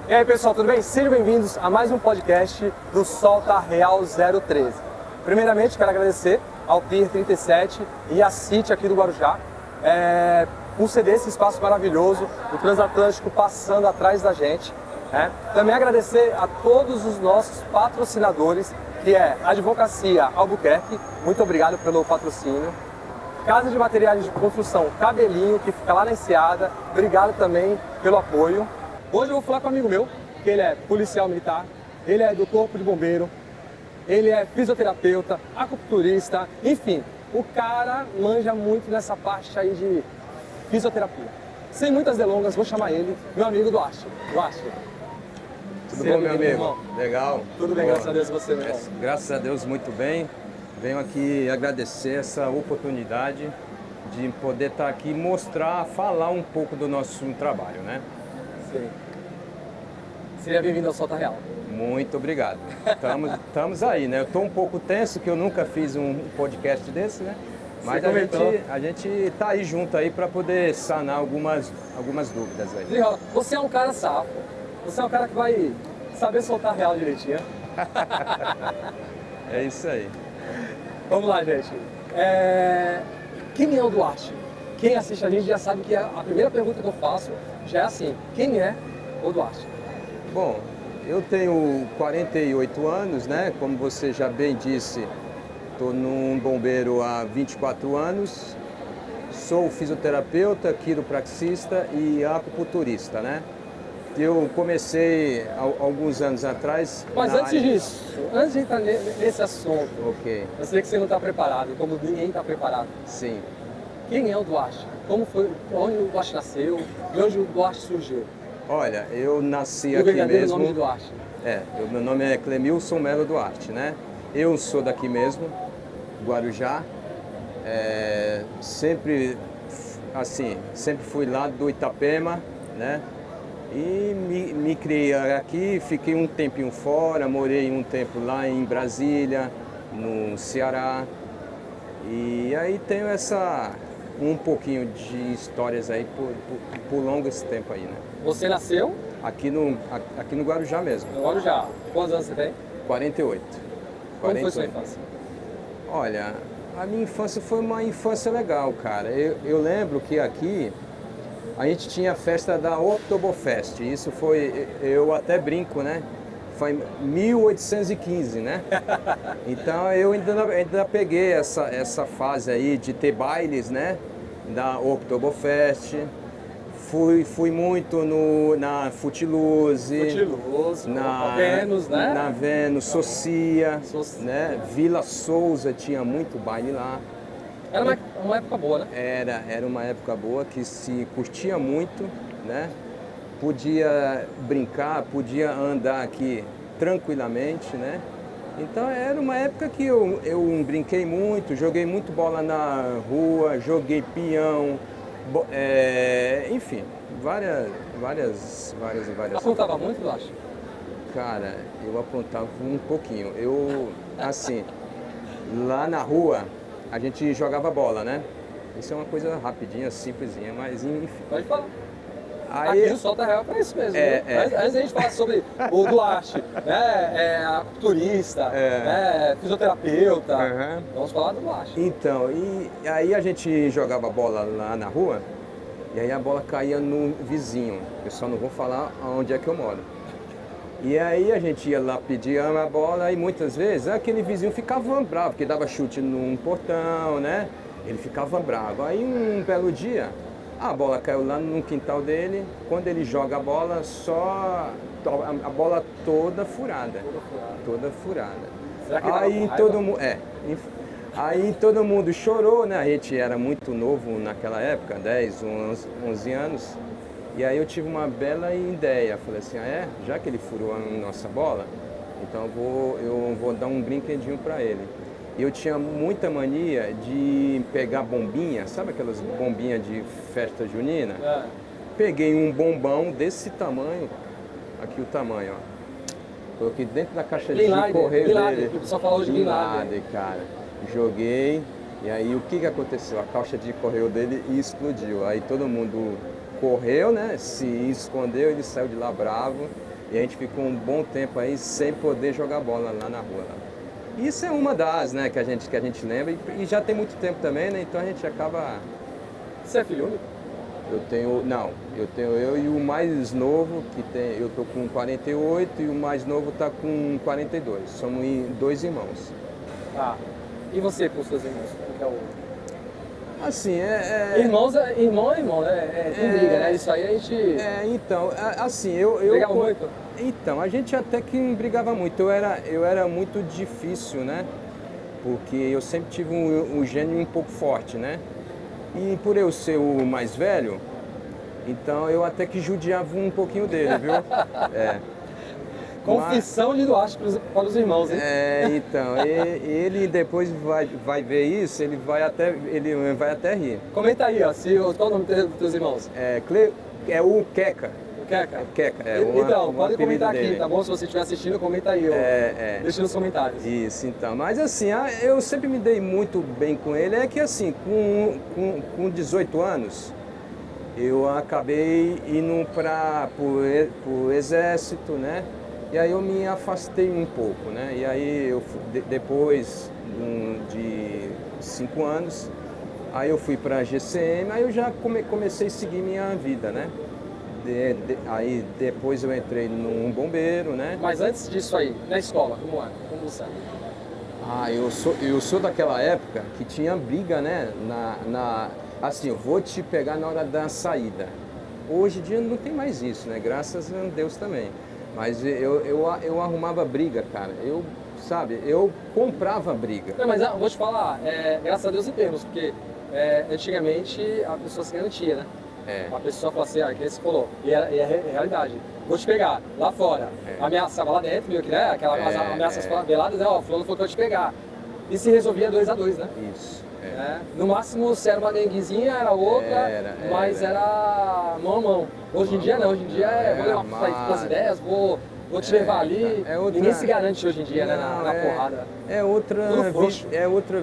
E aí pessoal, tudo bem? Sejam bem-vindos a mais um podcast do Solta Real 013. Primeiramente, quero agradecer ao Pier 37 e à City aqui do Guarujá por ceder esse espaço maravilhoso, o Transatlântico passando atrás da gente. Também agradecer a todos os nossos patrocinadores, que é a Advocacia Albuquerque, muito obrigado pelo patrocínio. Casa de Materiais de Construção Cabelinho, que fica lá na Enseada, obrigado também pelo apoio. Hoje eu vou falar com um amigo meu, que ele é policial militar, ele é do Corpo de Bombeiro, ele é fisioterapeuta, acupunturista, enfim, o cara manja muito nessa parte aí de fisioterapia. Sem muitas delongas, vou chamar ele, meu amigo Duarte. Duarte. Tudo bom, meu amigo? Irmão? Legal. Tudo bem, graças a Deus, você, meu irmão. Graças a Deus, muito bem. Venho aqui agradecer essa oportunidade de poder estar aqui e mostrar, falar um pouco do nosso trabalho, né? Sim. Seja bem-vindo ao Solta Real. Muito obrigado. Estamos aí, né? Eu estou um pouco tenso, que eu nunca fiz um podcast desse, né? Mas a gente tá aí junto aí para poder sanar algumas dúvidas aí. Legal. Você é um cara safo. Você é um cara que vai saber soltar real direitinho. É isso aí. Vamos lá, gente. Quem é o Duarte? Quem assiste a gente já sabe que a primeira pergunta que eu faço já é assim: quem é o Duarte? Bom, eu tenho 48 anos, né? Como você já bem disse, estou num bombeiro há 24 anos. Sou fisioterapeuta, quiropraxista e acupunturista, né? Eu comecei alguns anos atrás... Mas antes disso, antes de entrar nesse assunto, ok, eu sei que você não está preparado, como ninguém está preparado. sim. Quem é o Duarte? Como foi, onde o Duarte nasceu e onde o Duarte surgiu? Olha, eu nasci o aqui verdadeiro mesmo... nome de Duarte? Meu nome é Clemilson Melo Duarte, né? Eu sou daqui mesmo, Guarujá. Sempre fui lá do Itapema, né? E me criei aqui, fiquei um tempinho fora, morei um tempo lá em Brasília, no Ceará. E aí tenho um pouquinho de histórias aí por longo esse tempo aí, né? Você nasceu? Aqui no Guarujá mesmo. No Guarujá. Quantos anos você tem? 48. Como foi sua infância? Olha, a minha infância foi uma infância legal, cara. Eu lembro que aqui a gente tinha a festa da Oktoberfest. Isso foi, eu até brinco, né? Foi 1815, né? Então eu ainda peguei essa fase aí de ter bailes, né? Da Oktoberfest. Fui muito na Footloose, na Vênus, né? Na Vênus, Socia, né? Vila Souza tinha muito baile lá. Era uma época boa, né? Era uma época boa que se curtia muito, né? Podia brincar, podia andar aqui tranquilamente, né? Então era uma época que eu brinquei muito, joguei muito bola na rua, joguei peão, enfim, várias. Apontava muito, eu acho? Cara, eu apontava um pouquinho. Assim, lá na rua, a gente jogava bola, né? Isso é uma coisa rapidinha, simplesinha, mas enfim. Pode falar. Aí, aqui o Solta Real é pra isso mesmo. Antes a gente falar sobre o Duarte, né? Acupunturista, né? Fisioterapeuta. Uhum. Vamos falar do Duarte. Então, e aí a gente jogava bola lá na rua, e aí a bola caía no vizinho. Eu só não vou falar onde é que eu moro. E aí a gente ia lá pedir a bola e muitas vezes aquele vizinho ficava bravo, porque dava chute num portão, né? Ele ficava bravo. Aí um belo dia, a bola caiu lá no quintal dele, quando ele joga a bola, a bola toda furada. Toda furada. Será que Aí todo mundo chorou, né? A gente era muito novo naquela época, 10, 11 anos. E aí eu tive uma bela ideia. Falei assim, já que ele furou a nossa bola, então eu vou dar um brinquedinho para ele. E eu tinha muita mania de pegar bombinha, sabe aquelas bombinhas de festa junina? Peguei um bombão desse tamanho, aqui o tamanho, ó. Coloquei dentro da caixa de correio dele. O pessoal falou de Bin Laden, cara. Joguei, e aí o que aconteceu? A caixa de correio dele explodiu. Aí todo mundo correu, né? Se escondeu, ele saiu de lá bravo. E a gente ficou um bom tempo aí sem poder jogar bola lá na rua. Lá. Isso é uma das, né, que a gente lembra. E já tem muito tempo também, né? Então a gente acaba... Você é filho único? Eu tenho eu e o mais novo, eu tô com 48 e o mais novo tá com 42. Somos 2 irmãos. Ah, e você com os seus irmãos? Como que é o... Assim, Irmão é irmão, né? Tem briga, né? Isso aí a gente... Então, assim, Brigava muito? Então, a gente até que brigava muito. Eu era muito difícil, né? Porque eu sempre tive um gênio um pouco forte, né? E por eu ser o mais velho, então eu até que judiava um pouquinho dele, viu? Confissão de Duarte para os irmãos, hein? Então, ele depois vai ver isso, ele vai até rir. Comenta aí, ó, qual o nome dos teus irmãos? É o Queca. Queca? Queca, então, pode apelido comentar aqui, dele. tá bom? Se você estiver assistindo, comenta aí, deixa nos comentários. Isso, então. Mas assim, eu sempre me dei muito bem com ele, é que assim, com 18 anos, eu acabei indo pro exército, né? E aí eu me afastei um pouco, né? E aí depois de 5 anos, aí eu fui para a GCM, aí eu já comecei a seguir minha vida, né? Aí depois eu entrei num bombeiro, né? Mas antes disso aí, na escola, como é? Como você é? Eu sou daquela época que tinha briga, né? Assim, eu vou te pegar na hora da saída. Hoje em dia não tem mais isso, né? Graças a Deus também. Mas eu arrumava briga, cara. Eu comprava briga. Não, mas vou te falar, graças a Deus em termos, porque antigamente a pessoa se garantia, né? A pessoa fala assim, que você falou, e é realidade. Vou te pegar lá fora. Ameaçava lá dentro, meio que, né? Aquelas ameaças veladas, né? Ó, fulano falou que eu vou te pegar. E se resolvia 2 a 2, né? Isso. No máximo, se era uma denguezinha, era outra, mas era mão a mão. Hoje em dia não, hoje em dia vou levar as ideias, vou te levar ali. Ninguém se garante hoje em dia, né, na porrada. É outra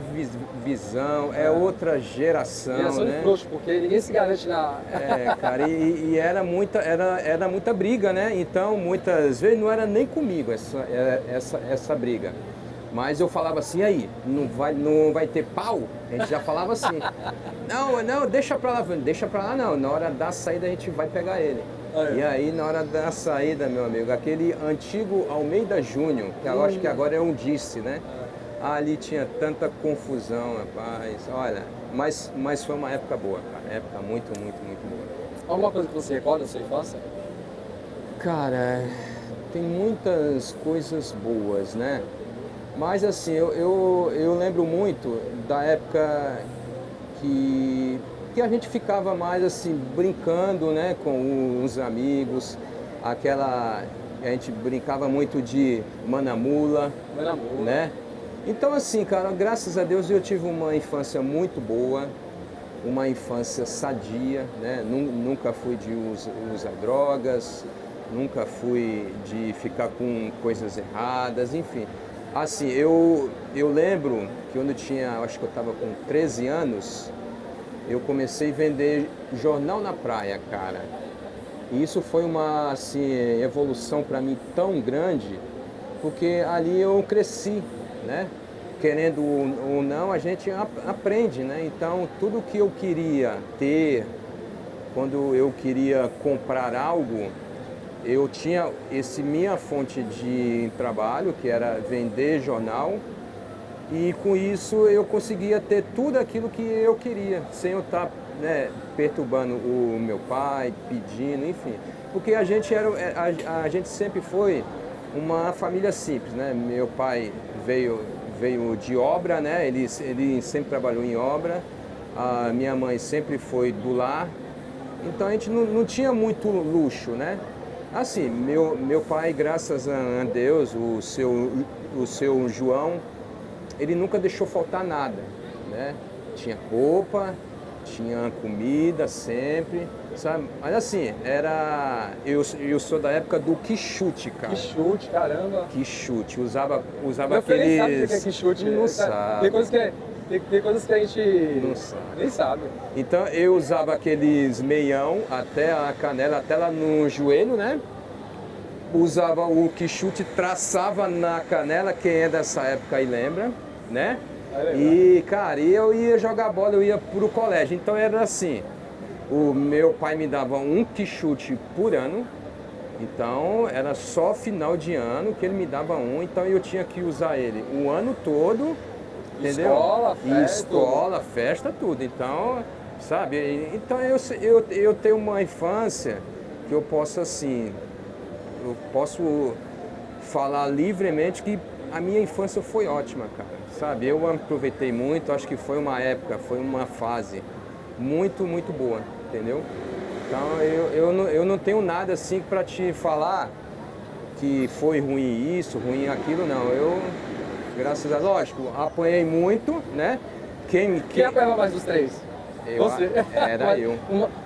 visão, é outra geração. Geração né? de frouxo, porque ninguém se garante na... Cara, e era muita briga, né? Então, muitas vezes não era nem comigo essa briga. Mas eu falava assim, aí, não vai ter pau? A gente já falava assim. Não, deixa pra lá não. Na hora da saída a gente vai pegar ele. E aí, na hora da saída, meu amigo, aquele antigo Almeida Júnior, que eu acho que agora é um Dice, né? Ali tinha tanta confusão, rapaz. Olha, mas foi uma época boa, cara. Época muito, muito, muito boa. Alguma coisa que você recorda da sua infância? Cara, tem muitas coisas boas, né? Mas assim, eu lembro muito da época que a gente ficava mais assim, brincando, né, com os amigos, a gente brincava muito de manamula, né? Então assim, cara, graças a Deus eu tive uma infância muito boa, uma infância sadia, né? Nunca fui de usar drogas, nunca fui de ficar com coisas erradas, enfim. Assim, eu lembro que quando acho que eu estava com 13 anos, eu comecei a vender jornal na praia, cara. E isso foi uma, assim, evolução para mim tão grande, porque ali eu cresci, né? Querendo ou não, a gente aprende, né? Então, tudo que eu queria ter, quando eu queria comprar algo, eu tinha minha fonte de trabalho, que era vender jornal, e com isso eu conseguia ter tudo aquilo que eu queria, sem eu estar, né, perturbando o meu pai, pedindo, enfim. Porque a gente sempre foi uma família simples, né? Meu pai veio de obra, né? Ele sempre trabalhou em obra, a minha mãe sempre foi do lar, então a gente não tinha muito luxo, né? Assim, meu pai, graças a Deus, o seu João, ele nunca deixou faltar nada, né? Tinha roupa, tinha comida sempre, sabe? Mas assim, eu sou da época do quichute, cara. Quichute, caramba. Quichute, usava aqueles... Nem sabe o que é quichute. Não sabe. Tem coisas que a gente não sabe. Nem sabe. Então eu usava aqueles meião até a canela, até lá no joelho, né? usava o quichute, traçava na canela, quem é dessa época aí lembra, né? E, cara, eu ia jogar bola, eu ia pro colégio. Então era assim, o meu pai me dava um quichute por ano, então era só final de ano que ele me dava um, então eu tinha que usar ele o ano todo, entendeu? Escola, festa, tudo. Então, sabe, então eu tenho uma infância que eu posso assim, eu posso falar livremente que a minha infância foi ótima, cara, sabe? Eu aproveitei muito, acho que foi uma época, foi uma fase muito, muito boa, entendeu? Então eu não tenho nada assim para te falar que foi ruim isso, ruim aquilo, não. Eu, graças a Deus, lógico, apanhei muito, né? Quem apanhava mais dos três? Você. Era eu.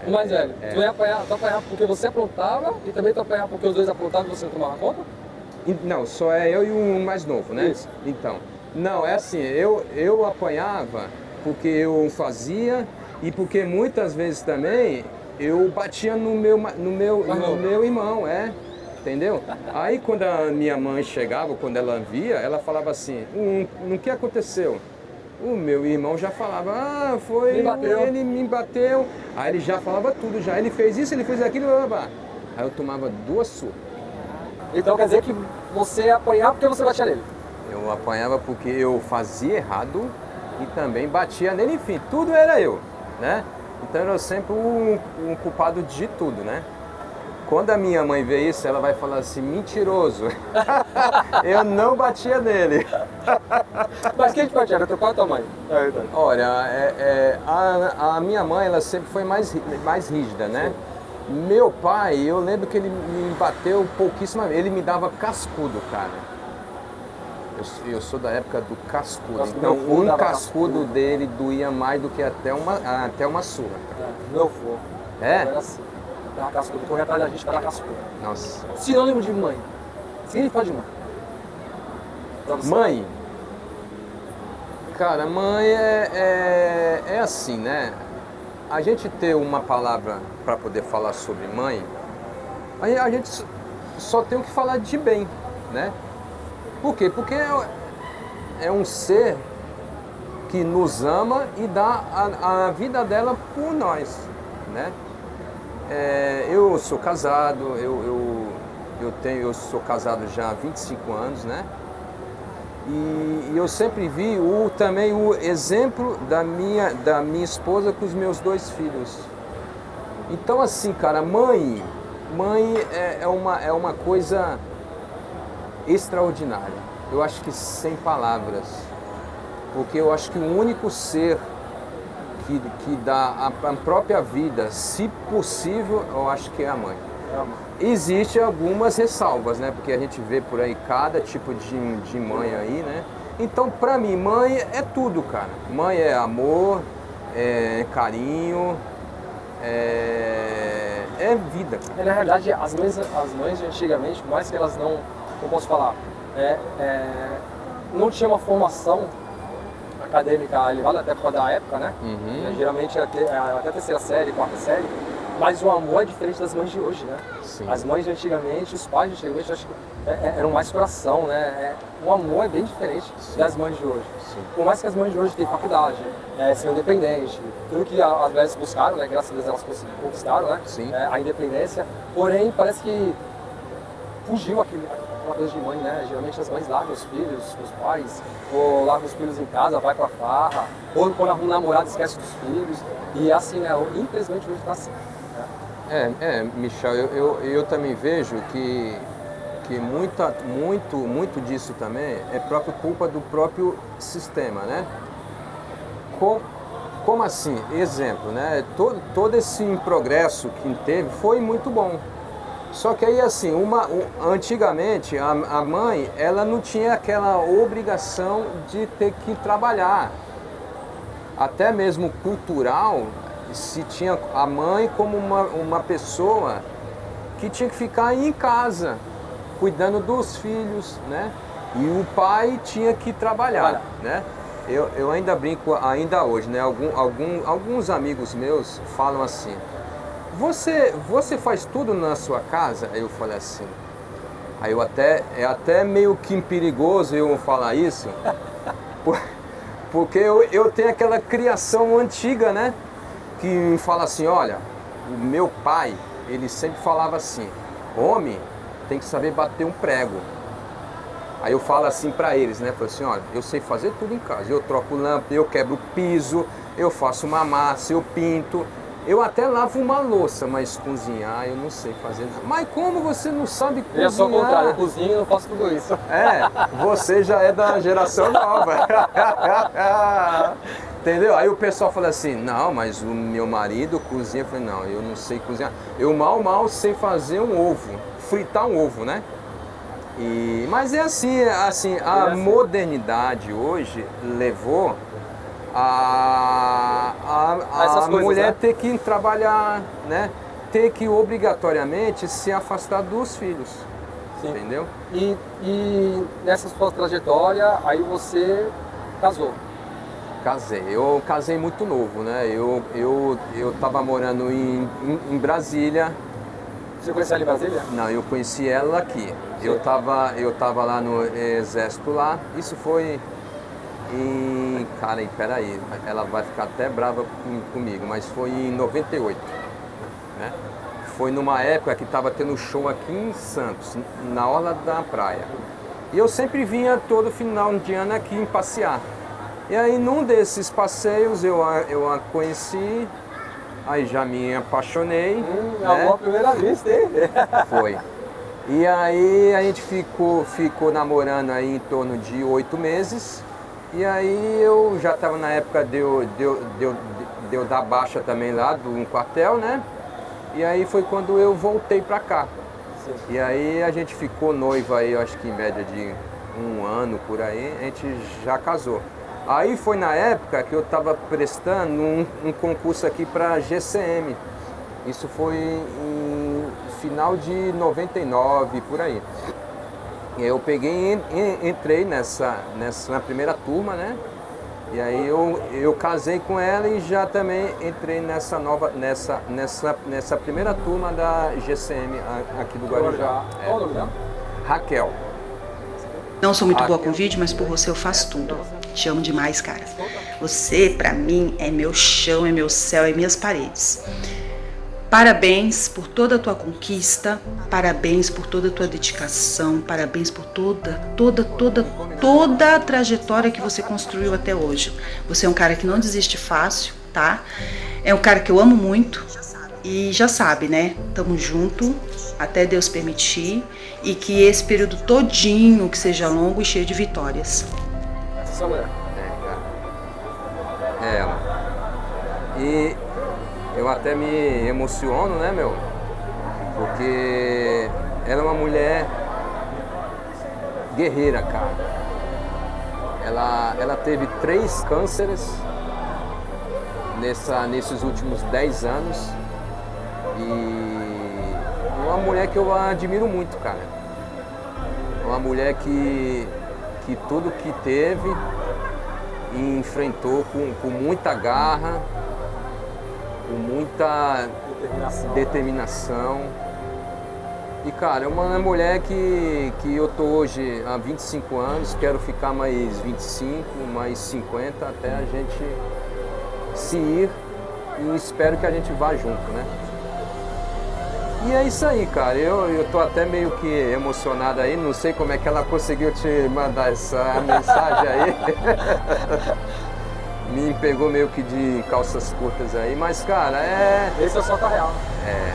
O mais velho. Tu apanhava porque você aprontava e também tu apanhava porque os dois aprontavam e você não tomava conta? Não, só é eu e o mais novo, né? Isso. Então, não, é assim, eu apanhava porque eu fazia e porque muitas vezes também eu batia no meu irmão, entendeu? Aí quando a minha mãe chegava, quando ela via, ela falava assim, o que aconteceu? O meu irmão já falava, ele me bateu. Aí ele já falava tudo, já ele fez isso, ele fez aquilo, aí eu tomava 2 surras. Então quer dizer que você apanhava porque você batia nele? Eu apanhava porque eu fazia errado e também batia nele, enfim, tudo era eu, né? Então eu era sempre um culpado de tudo, né? Quando a minha mãe vê isso, ela vai falar assim, mentiroso. Eu não batia nele. Mas quem te batia? Era teu pai ou tua mãe? Olha, a minha mãe, ela sempre foi mais rígida, né? Meu pai, eu lembro que ele me bateu pouquíssimo, ele me dava cascudo, cara. Eu sou da época do cascudo, então um cascudo dele doía mais do que até uma surra. Meu avô. Era assim. Dava cascudo, corria atrás da gente para dar cascudo. Nossa. Sinônimo de mãe. Significado de mãe. Mãe? Cara, mãe é assim, né? A gente ter uma palavra para poder falar sobre mãe, a gente só tem o que falar de bem, né? Por quê? Porque é um ser que nos ama e dá a vida dela por nós, né? Eu sou casado, eu sou casado já há 25 anos, né? E eu sempre vi também o exemplo da minha esposa com os meus 2 filhos. Então assim, cara, mãe é uma coisa extraordinária. Eu acho que sem palavras. Porque eu acho que o único ser que dá a própria vida, se possível, eu acho que é a mãe. Existem algumas ressalvas, né? Porque a gente vê por aí cada tipo de mãe aí, né? Então, pra mim, mãe é tudo, cara. Mãe é amor, é carinho, é vida, cara. Na realidade, as mães de antigamente, por mais que elas não, como posso falar, não tinham uma formação acadêmica elevada, até por causa da época, né? Uhum. Geralmente até a 3ª série, 4ª série. Mas o amor é diferente das mães de hoje, né? Sim. As mães de antigamente, os pais de antigamente, acho que eram mais coração, né? O amor é bem diferente das mães de hoje. Sim. Por mais que as mães de hoje tenham faculdade, sejam independentes, tudo que as mulheres buscaram, né? Graças a Deus elas conquistaram, né? Sim. A independência. Porém, parece que fugiu aquela coisa de mãe, né? Geralmente as mães largam os filhos, os pais, ou largam os filhos em casa, vai pra farra, ou quando arruma um namorado esquece dos filhos. E assim, né? Infelizmente hoje tá assim. Michel, eu também vejo que muito disso também é própria culpa do próprio sistema, né? Como assim? Exemplo, né? Todo esse progresso que teve foi muito bom. Só que aí assim, antigamente a mãe, ela não tinha aquela obrigação de ter que trabalhar. Até mesmo cultural, se tinha a mãe como uma pessoa que tinha que ficar em casa, cuidando dos filhos, né? E o pai tinha que trabalhar, né? Eu ainda brinco, ainda hoje, né? Alguns amigos meus falam assim, você faz tudo na sua casa? Aí eu falei assim, Aí é até meio que perigoso eu falar isso, porque eu tenho aquela criação antiga, né? Que fala assim, olha, o meu pai, ele sempre falava assim, homem tem que saber bater um prego. Aí eu falo assim pra eles, né? Falo assim, olha, eu sei fazer tudo em casa. Eu troco lâmpada, eu quebro o piso, eu faço uma massa, eu pinto. Eu até lavo uma louça, mas cozinhar eu não sei fazer nada. Mas como você não sabe cozinhar? Eu sou o contrário, eu cozinho e não faço tudo isso. Você já é da geração nova. Entendeu? Aí o pessoal fala assim, não, mas o meu marido cozinha. Eu falei, não, eu não sei cozinhar. Eu mal sei fazer um ovo, fritar um ovo, né? Mas é assim, a modernidade hoje levou a mulher, né, ter que trabalhar, né? Ter que obrigatoriamente se afastar dos filhos. Sim. Entendeu? E nessa sua trajetória, aí você casou? Casei. Eu casei muito novo, né? Eu tava morando em Brasília. Você conheceu ela em Brasília? Não, eu conheci ela aqui. Eu tava lá no exército lá. Isso foi cara, peraí, ela vai ficar até brava comigo, mas foi em 98, né? Foi numa época que tava tendo show aqui em Santos, na orla da praia. E eu sempre vinha todo final de ano aqui passear. E aí num desses passeios eu a conheci. Aí já me apaixonei. Amor à primeira vista, hein? Foi. E aí a gente ficou namorando aí em torno de 8 meses. E aí eu já estava na época de eu dar baixa também lá do quartel, né? E aí foi quando eu voltei pra cá. Sim. E aí a gente ficou noiva aí, eu acho que em média de 1 ano por aí, a gente já casou. Aí foi na época que eu estava prestando um concurso aqui para GCM. Isso foi em final de 99, por aí. E aí eu peguei e entrei na primeira turma, né? E aí eu casei com ela e já também entrei nessa primeira turma da GCM aqui do Guarujá. Qual o nome dela? Raquel. Não sou muito boa com vídeo, mas por você eu faço tudo. Te amo demais, cara. Você, pra mim, é meu chão, é meu céu, é minhas paredes. Parabéns por toda a tua conquista, parabéns por toda a tua dedicação, parabéns por toda a trajetória que você construiu até hoje. Você é um cara que não desiste fácil, tá? É um cara que eu amo muito e já sabe, né? Tamo junto até Deus permitir e que esse período todinho que seja longo e cheio de vitórias. Essa é sua mulher? É ela. E eu até me emociono, né, meu? Porque ela é uma mulher guerreira, cara. Ela teve 3 cânceres nesses últimos 10 anos. E uma mulher que eu admiro muito, cara. Uma mulher que tudo que teve e enfrentou com muita garra, com muita determinação. E, cara, é uma mulher que eu tô hoje há 25 anos, quero ficar mais 25, mais 50, até a gente se ir e espero que a gente vá junto, né? E é isso aí, cara, eu tô até meio que emocionado aí, não sei como é que ela conseguiu te mandar essa mensagem aí. Me pegou meio que de calças curtas aí, mas, cara, Esse é o Solta Real. É.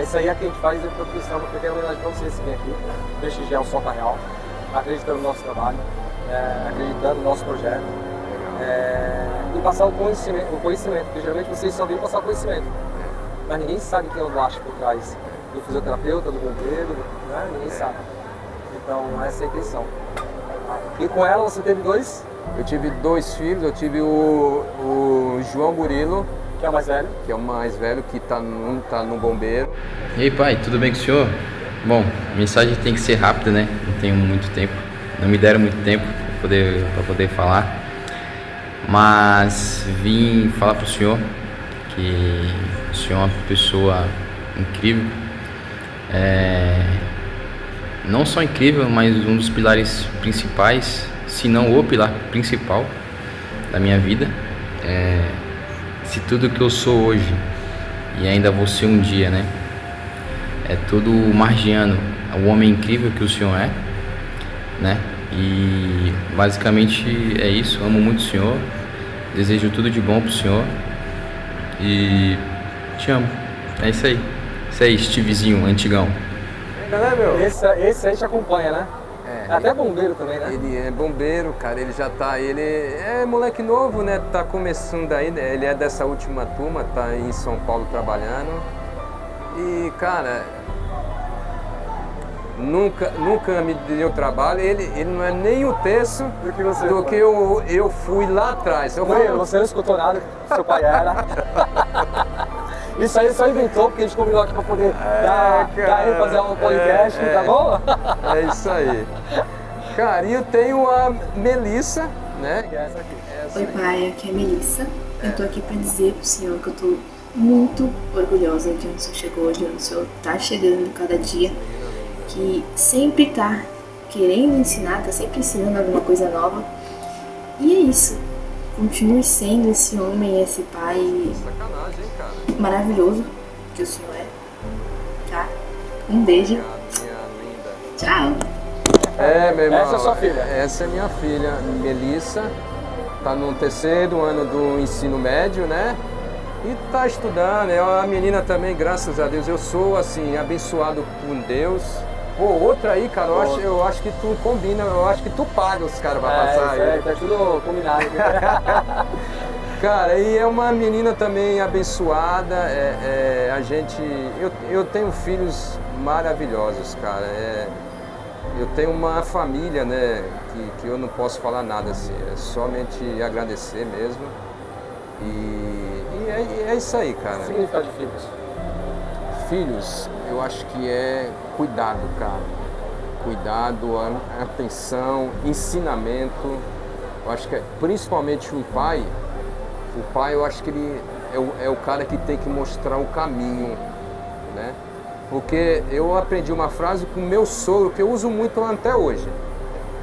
Esse aí é que a gente faz a produção, porque tem a homenagem pra vocês que vem aqui, prestigiar o Solta Real, acreditando no nosso trabalho, acreditando no nosso projeto. E passar o conhecimento, porque geralmente vocês só vêm passar o conhecimento. Mas ninguém sabe quem é o Duarte por trás do fisioterapeuta, do bombeiro, né? Ninguém sabe. Então essa é a intenção. E com ela você teve 2? Eu tive 2 filhos, eu tive o João Murilo, que é o mais velho. Que é o mais velho, que tá no bombeiro. E aí, pai, tudo bem com o senhor? Bom, a mensagem tem que ser rápida, né? Não tenho muito tempo, não me deram muito tempo para poder falar. Mas vim falar pro senhor que o senhor é uma pessoa incrível. não só incrível, mas um dos pilares principais, se não o pilar principal da minha vida. Se tudo que eu sou hoje e ainda vou ser um dia, né, é tudo margeando o homem incrível que o senhor é, né? E basicamente é isso. Amo muito o senhor, desejo tudo de bom pro senhor e te amo. É isso aí. Isso aí, Stevezinho, antigão. Ainda, né, meu? Esse aí te acompanha, né? É Até bombeiro também, né? Ele é bombeiro, cara, ele já tá, ele é moleque novo, né, tá começando aí, né? Ele é dessa última turma, tá em São Paulo trabalhando. E, cara, nunca me deu trabalho, ele não é nem o terço do que eu fui lá atrás. Você não escutou nada que seu pai era. Isso aí só inventou porque a gente combinou aqui pra poder fazer um podcast, tá bom? É isso aí. Cara, e eu tenho a Melissa, né? Que é essa aqui. Oi, pai, aqui é a Melissa. Eu tô aqui pra dizer pro senhor que eu tô muito orgulhosa de onde o senhor chegou, de onde o senhor tá chegando cada dia, que sempre tá querendo ensinar, tá sempre ensinando alguma coisa nova. E é isso. Continue sendo esse homem, esse pai Sacanagem, hein, cara? maravilhoso que o senhor é. Tá? Um beijo. Minha linda. Tchau. Meu irmão. Essa é sua filha? Essa é minha filha, Melissa. Tá no 3º ano do ensino médio, né? E tá estudando. É uma menina também, graças a Deus. Eu sou, assim, abençoado por Deus. Pô, outra aí, cara, eu acho que tu combina, eu acho que tu paga os caras pra passar aí. Tá tudo combinado. Cara, e é uma menina também abençoada, eu tenho filhos maravilhosos, cara. Eu tenho uma família, né, que eu não posso falar nada assim, é somente agradecer mesmo. E é isso aí, cara. O significado de filhos? Filhos, eu acho que é cuidado, cara. Cuidado, atenção, ensinamento. Eu acho que principalmente um pai. O pai, eu acho que ele é o cara que tem que mostrar o caminho, né? Porque eu aprendi uma frase com o meu sogro, que eu uso muito até hoje.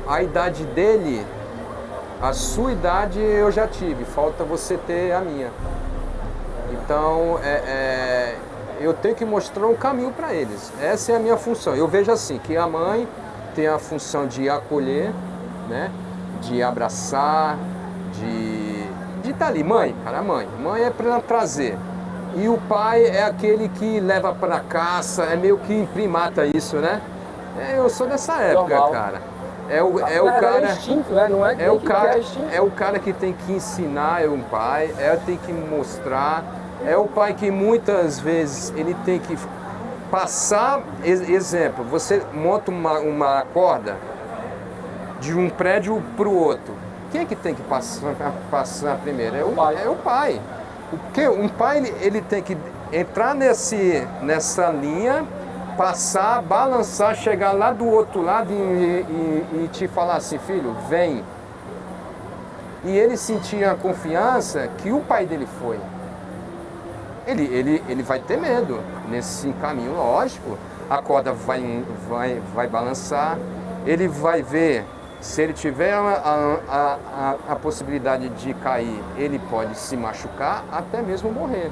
A idade dele, a sua idade eu já tive, falta você ter a minha. Então, eu tenho que mostrar um caminho para eles. Essa é a minha função. Eu vejo assim, que a mãe tem a função de acolher, né? De abraçar, de estar ali. Mãe, cara, mãe é para trazer. E o pai é aquele que leva para caça, é meio que primata isso, né? Eu sou dessa época, normal. Cara. É o cara. É instinto, né? Não é que é o cara que tem que ensinar, é um pai, tem que mostrar. É o pai que muitas vezes ele tem que passar. Exemplo, você monta uma corda de um prédio para o outro. Quem é que tem que passar primeiro? É o pai. Porque um pai ele tem que entrar nessa linha, passar, balançar, chegar lá do outro lado e te falar assim, filho, vem. E ele sentir a confiança que o pai dele foi. Ele vai ter medo nesse caminho, lógico. A corda vai balançar, ele vai ver. Se ele tiver a possibilidade de cair, ele pode se machucar, até mesmo morrer.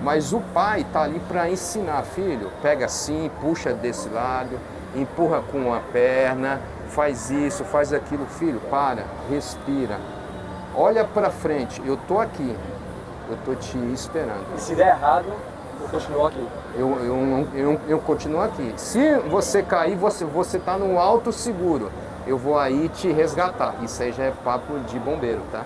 Mas o pai está ali para ensinar, filho, pega assim, puxa desse lado, empurra com a perna, faz isso, faz aquilo. Filho, para, respira, olha para frente, eu estou aqui, eu estou te esperando. E se der errado, eu continuo aqui. Eu continuo aqui. Se você cair, você está no alto seguro. Eu vou aí te resgatar. Isso aí já é papo de bombeiro, tá?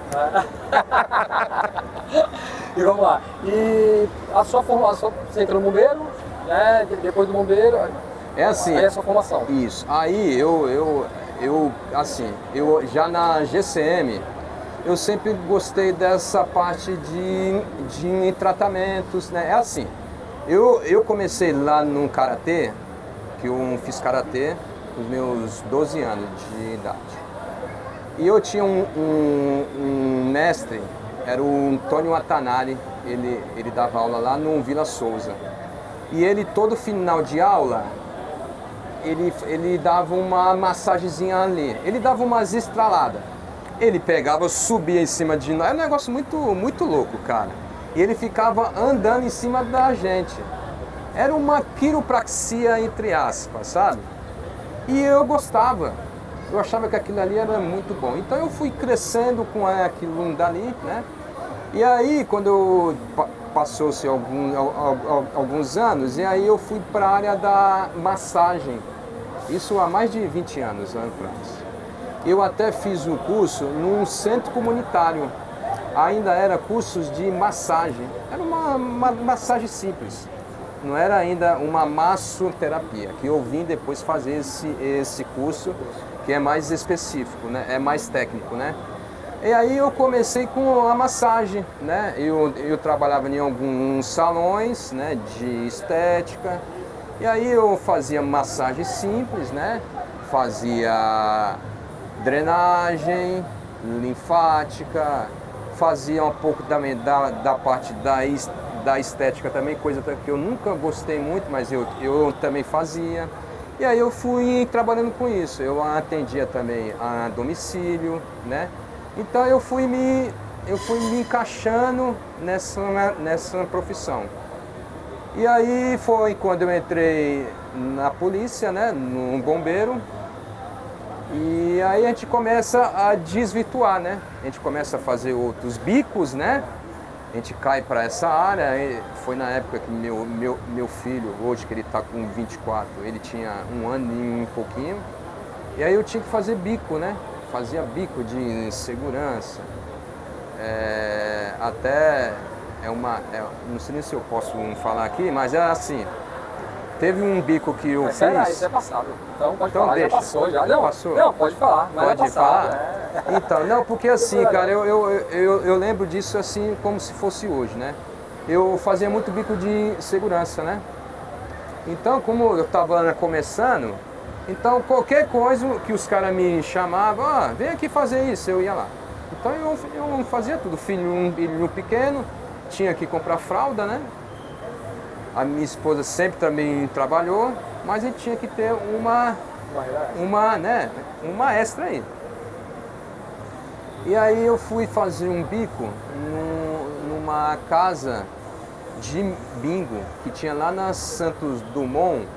E vamos lá. E a sua formação, você entrou no bombeiro, né? Depois do bombeiro, é assim. Aí é a sua formação. Isso. Aí eu já na GCM, eu sempre gostei dessa parte de tratamentos, né? É assim. Eu comecei lá no karatê, que eu fiz karatê os meus 12 anos de idade. E eu tinha um mestre, era o Antônio Watanabe, ele dava aula lá no Vila Souza. E ele, todo final de aula, ele dava uma massagenzinha ali, ele dava umas estraladas. Ele pegava, subia em cima de nós, é um negócio muito louco, cara. E ele ficava andando em cima da gente. Era uma quiropraxia, entre aspas, sabe? E eu gostava. Eu achava que aquilo ali era muito bom. Então eu fui crescendo com aquilo dali, né? E aí, quando passou-se alguns anos, e aí eu fui para a área da massagem. Isso há mais de 20 anos atrás. Eu até fiz um curso num centro comunitário. Ainda era cursos de massagem. Era uma massagem simples. Não era ainda uma massoterapia, que eu vim depois fazer esse curso, que é mais específico, né? É mais técnico, né? E aí eu comecei com a massagem, né? Eu trabalhava em alguns salões, né, de estética. E aí eu fazia massagem simples, né? Fazia drenagem linfática, fazia um pouco também da parte da estética também, coisa que eu nunca gostei muito, mas eu também fazia. E aí eu fui trabalhando com isso. Eu atendia também a domicílio, né? Então eu fui me encaixando nessa profissão. E aí foi quando eu entrei na polícia, né, no bombeiro. E aí a gente começa a desvirtuar, né? A gente começa a fazer outros bicos, né? A gente cai para essa área. Foi na época que meu filho, hoje que ele está com 24, ele tinha 1 ano e um pouquinho. E aí eu tinha que fazer bico, né? Fazia bico de segurança. Não sei nem se eu posso falar aqui, mas é assim. Teve um bico que eu fiz. Isso é passado. Então pode falar, deixa. Já passou já. Não, passou? Não, pode falar, mas pode é passado. falar? Então, não, porque assim, cara, eu lembro disso assim como se fosse hoje, né? Eu fazia muito bico de segurança, né? Então, como eu estava começando, então qualquer coisa que os caras me chamavam, vem aqui fazer isso, eu ia lá. Então eu fazia tudo. Filho pequeno, tinha que comprar fralda, né? A minha esposa sempre também trabalhou, mas a gente tinha que ter uma extra aí. E aí eu fui fazer um bico numa casa de bingo que tinha lá na Santos Dumont.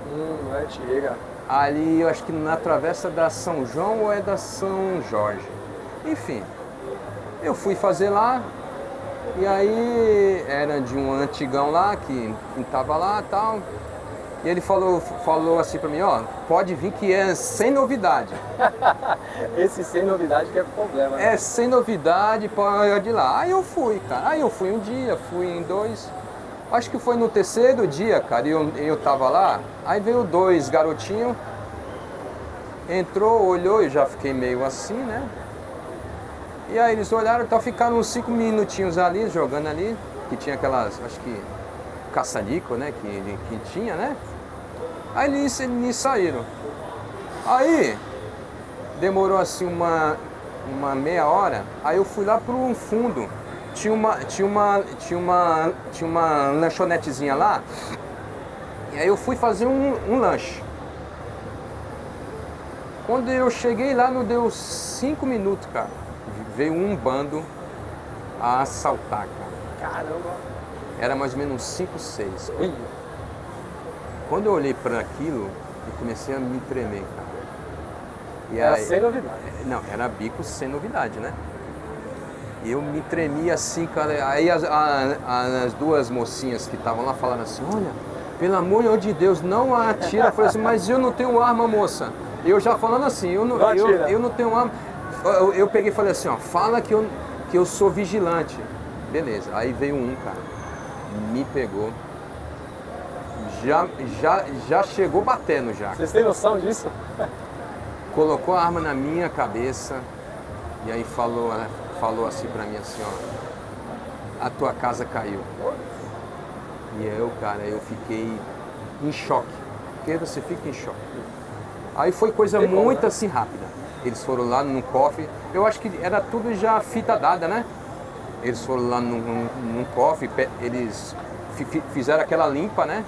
É antiga. Ali, eu acho que na travessa da São João ou é da São Jorge. Enfim, eu fui fazer lá. E aí era de um antigão lá que estava lá e tal. E ele falou assim pra mim, pode vir que é sem novidade. Esse sem novidade que é o problema, né? É sem novidade, pode ir lá. Aí eu fui, cara. Aí eu fui um dia, fui em 2. Acho que foi no 3º dia, cara, eu tava lá. Aí veio 2 garotinhos. Entrou, olhou, eu já fiquei meio assim, né? E aí eles olharam, então ficaram uns 5 minutinhos ali, jogando ali, que tinha aquelas, acho que, caça-níquel, né, que tinha, né? Aí eles saíram. Aí, demorou assim uma meia hora, aí eu fui lá pro fundo, tinha uma lanchonetezinha lá, e aí eu fui fazer um lanche. Quando eu cheguei lá, não deu 5 minutos, cara. Veio um bando a assaltar, cara. Caramba! Era mais ou menos 5, 6. Quando eu olhei para aquilo, eu comecei a me tremer, cara. E era aí, sem novidade. Não, era bico sem novidade, né? E eu me tremia assim, cara. Aí as 2 mocinhas que estavam lá falaram assim, olha, pelo amor de Deus, não atira. Eu falei assim, mas eu não tenho arma, moça. Eu já falando assim, eu não tenho arma. Eu peguei e falei assim, fala que eu sou vigilante. Beleza, aí veio um, cara, me pegou, já chegou batendo já. Vocês têm noção disso? Colocou a arma na minha cabeça e aí falou assim pra mim assim, a tua casa caiu. E eu, cara, eu fiquei em choque, porque você fica em choque. Aí foi coisa muito assim rápida. Eles foram lá num cofre, eu acho que era tudo já fita dada, né? Eles foram lá num cofre, eles fizeram aquela limpa, né?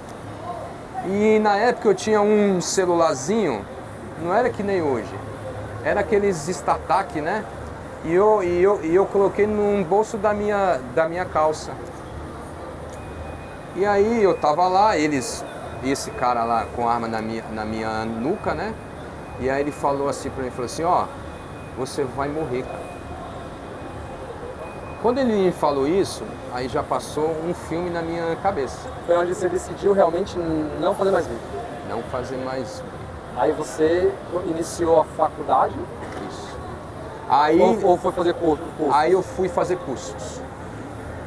E na época eu tinha um celularzinho, não era que nem hoje, era aqueles StarTAC, né? E eu coloquei num bolso da minha calça. E aí eu tava lá, esse cara lá com a arma na minha nuca, né? E aí ele falou assim pra mim, falou assim, ó, você vai morrer, cara. Quando ele me falou isso, aí já passou um filme na minha cabeça. Foi onde você decidiu realmente não fazer mais vídeo? Não fazer mais. Aí você iniciou a faculdade? Isso. Aí, ou foi fazer curso? Aí eu fui fazer cursos.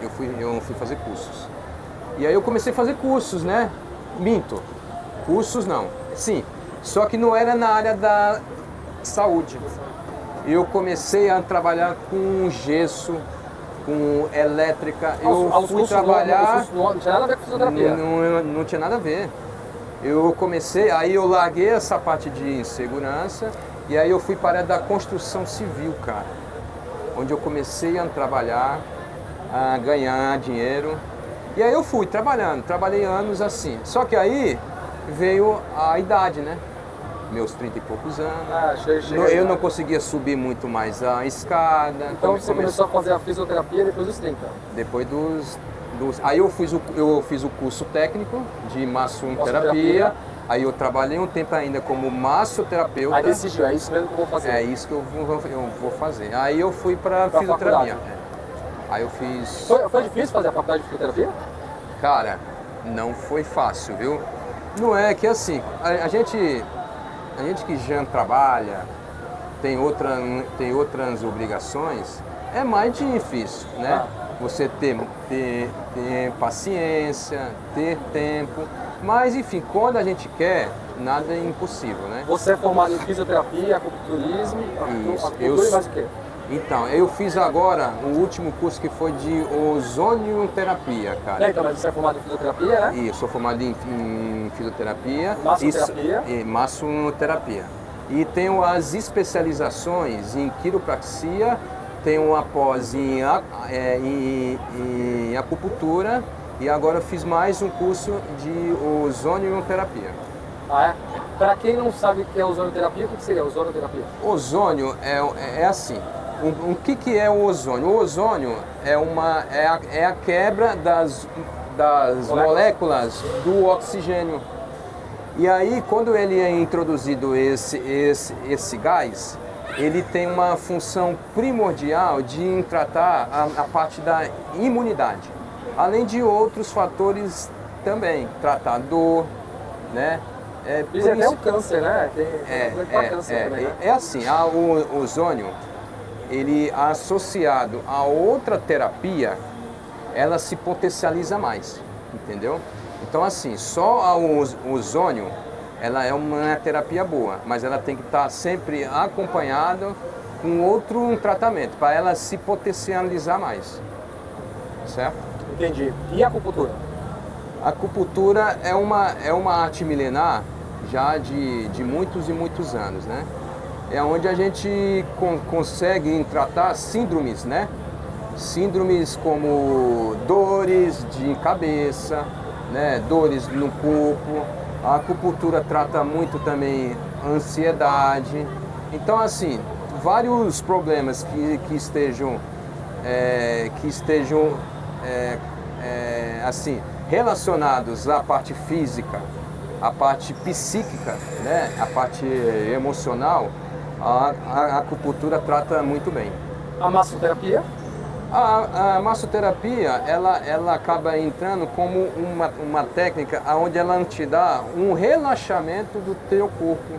Eu fui fazer cursos. E aí eu comecei a fazer cursos, né? Minto. Cursos não. Sim. Só que não era na área da saúde. Eu comecei a trabalhar com gesso, com elétrica. Eu fui trabalhar... Não tinha nada a ver com fisioterapia? Não tinha nada a ver. Eu comecei, aí eu larguei essa parte de segurança e aí eu fui para a área da construção civil, cara. Onde eu comecei a trabalhar, a ganhar dinheiro. E aí eu fui trabalhando, trabalhei anos assim. Só que aí veio a idade, né? Meus 30 e poucos anos. Eu não conseguia subir muito mais a escada. Então você começou a fazer a fisioterapia depois dos 30? Depois dos... Aí eu fiz o curso técnico de massoterapia. Aí eu trabalhei um tempo ainda como massoterapeuta. Aí decidiu, é isso mesmo que eu vou fazer? É isso que eu vou fazer. Aí eu fui para fisioterapia. Aí eu fiz... Foi difícil fazer a faculdade de fisioterapia? Cara, não foi fácil, viu? Não é que assim, a gente que já trabalha, tem outras obrigações, é mais difícil, né? Você ter paciência, ter tempo. Mas enfim, quando a gente quer, nada é impossível, né? Você é formado em fisioterapia, acupunturismo, acupuntura e mais o quê? Então, eu fiz agora o último curso que foi de ozonioterapia, cara. Então, mas você é formado em fisioterapia, né? Isso, sou formado em fisioterapia. Massoterapia. E massoterapia. E tenho as especializações em quiropraxia, tenho a pós em acupuntura e agora fiz mais um curso de ozonioterapia. Ah, é? Para quem não sabe o que é ozonioterapia, o que seria ozonioterapia? Ozônio é assim. O que é o ozônio? O ozônio é a quebra das moléculas do oxigênio. E aí, quando ele é introduzido esse gás, ele tem uma função primordial de tratar a parte da imunidade. Além de outros fatores também, tratar dor, né? Isso é até o câncer, né? É assim, o ozônio, ele associado a outra terapia, ela se potencializa mais, entendeu? Então assim, só o ozônio, ela é uma terapia boa, mas ela tem que estar sempre acompanhada com outro tratamento, para ela se potencializar mais, certo? Entendi. E a acupuntura? A acupuntura é uma arte milenar já de muitos e muitos anos, né? É onde a gente consegue tratar síndromes, né? Síndromes como dores de cabeça, né? Dores no corpo. A acupuntura trata muito também ansiedade. Então, assim, vários problemas que estejam assim, relacionados à parte física, à parte psíquica, né? A parte emocional, a acupuntura trata muito bem. A massoterapia? A massoterapia, ela acaba entrando como uma técnica onde ela te dá um relaxamento do teu corpo.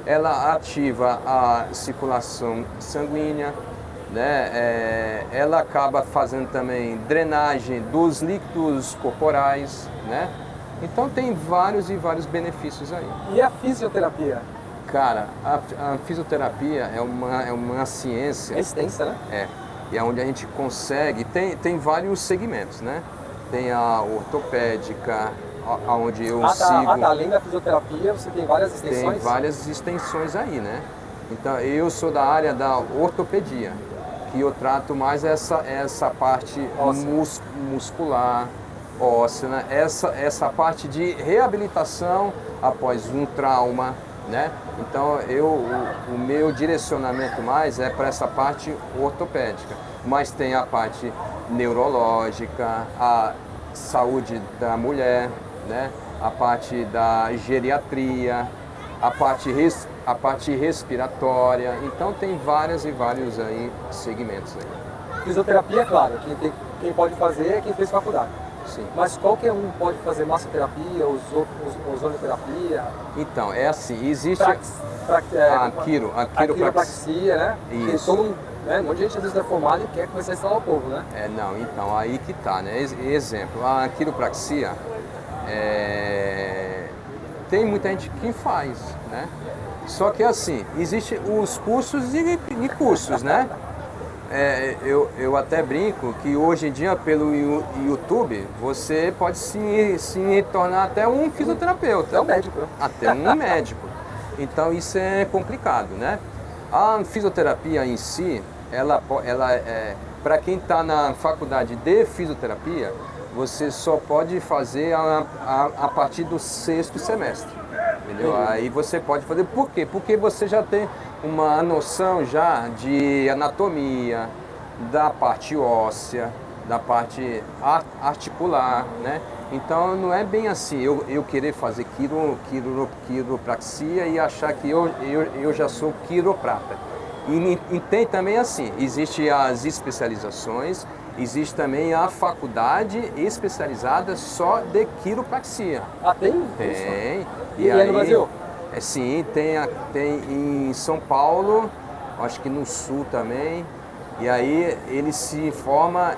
Ela ativa a circulação sanguínea, né? Ela acaba fazendo também drenagem dos líquidos corporais, né? Então tem vários e vários benefícios aí. E a fisioterapia? Cara, a fisioterapia é uma ciência... É extensa, né? E é onde a gente consegue... Tem vários segmentos, né? Tem a ortopédica, onde eu sigo... Além da fisioterapia, você tem várias extensões? Tem várias extensões aí, né? Então, eu sou da área da ortopedia, que eu trato mais essa parte muscular, óssea, né? Essa parte de reabilitação após um trauma, né? Então o meu direcionamento mais é para essa parte ortopédica, mas tem a parte neurológica, a saúde da mulher, né? A parte da geriatria, a parte respiratória. Então tem vários aí segmentos aí. Fisioterapia, claro, quem pode fazer é quem fez faculdade. Sim. Mas qualquer um pode fazer massoterapia, ozonoterapia? Então, é assim, existe a quiropraxia, né? Isso. Todo mundo, né? Um monte de gente às vezes é formado e quer começar a instalar o povo, né? Não, então, aí que tá, né? Exemplo, a quiropraxia, tem muita gente que faz, né? Só que assim, existem os cursos e cursos, né? Eu até brinco que hoje em dia, pelo YouTube, você pode se tornar até um fisioterapeuta. Até um médico. Até um médico. Então isso é complicado, né? A fisioterapia em si, ela para quem está na faculdade de fisioterapia, você só pode fazer a partir do 6º semestre. Entendeu? Aí você pode fazer. Por quê? Porque você já tem uma noção já de anatomia, da parte óssea, da parte articular, né? Então não é bem assim eu querer fazer quiropraxia e achar que eu já sou quiroprata. E tem também assim, existem as especializações, existe também a faculdade especializada só de quiropraxia. Ah, tem? Tem. E aí no Brasil? Sim, tem em São Paulo, acho que no Sul também. E aí ele se forma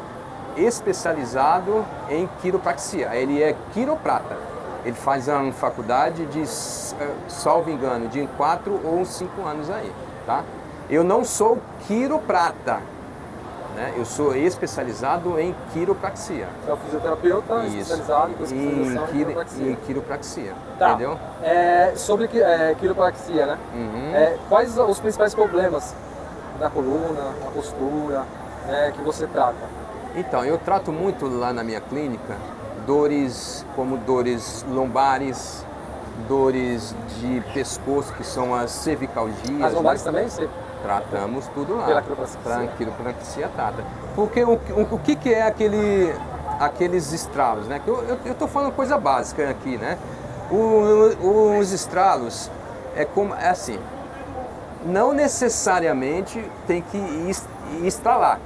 especializado em quiropraxia. Ele é quiroprata. Ele faz a faculdade de, salvo engano, de 4 ou 5 anos aí, tá? Eu não sou quiroprata, né? Eu sou especializado em quiropraxia. Você é um fisioterapeuta especializado em quiropraxia, tá. Entendeu? Sobre quiropraxia, né? Uhum. Quais os principais problemas da coluna, da postura, né, que você trata? Então, eu trato muito lá na minha clínica dores como dores lombares, dores de pescoço, que são as cervicalgias. As lombares também? Você... Tratamos tudo lá. Pela quiropraxia? Pela quiropraxia trata. Porque o que é aqueles estralos, né? Eu estou falando coisa básica aqui, né? Os estralos é assim, não necessariamente tem que estralar,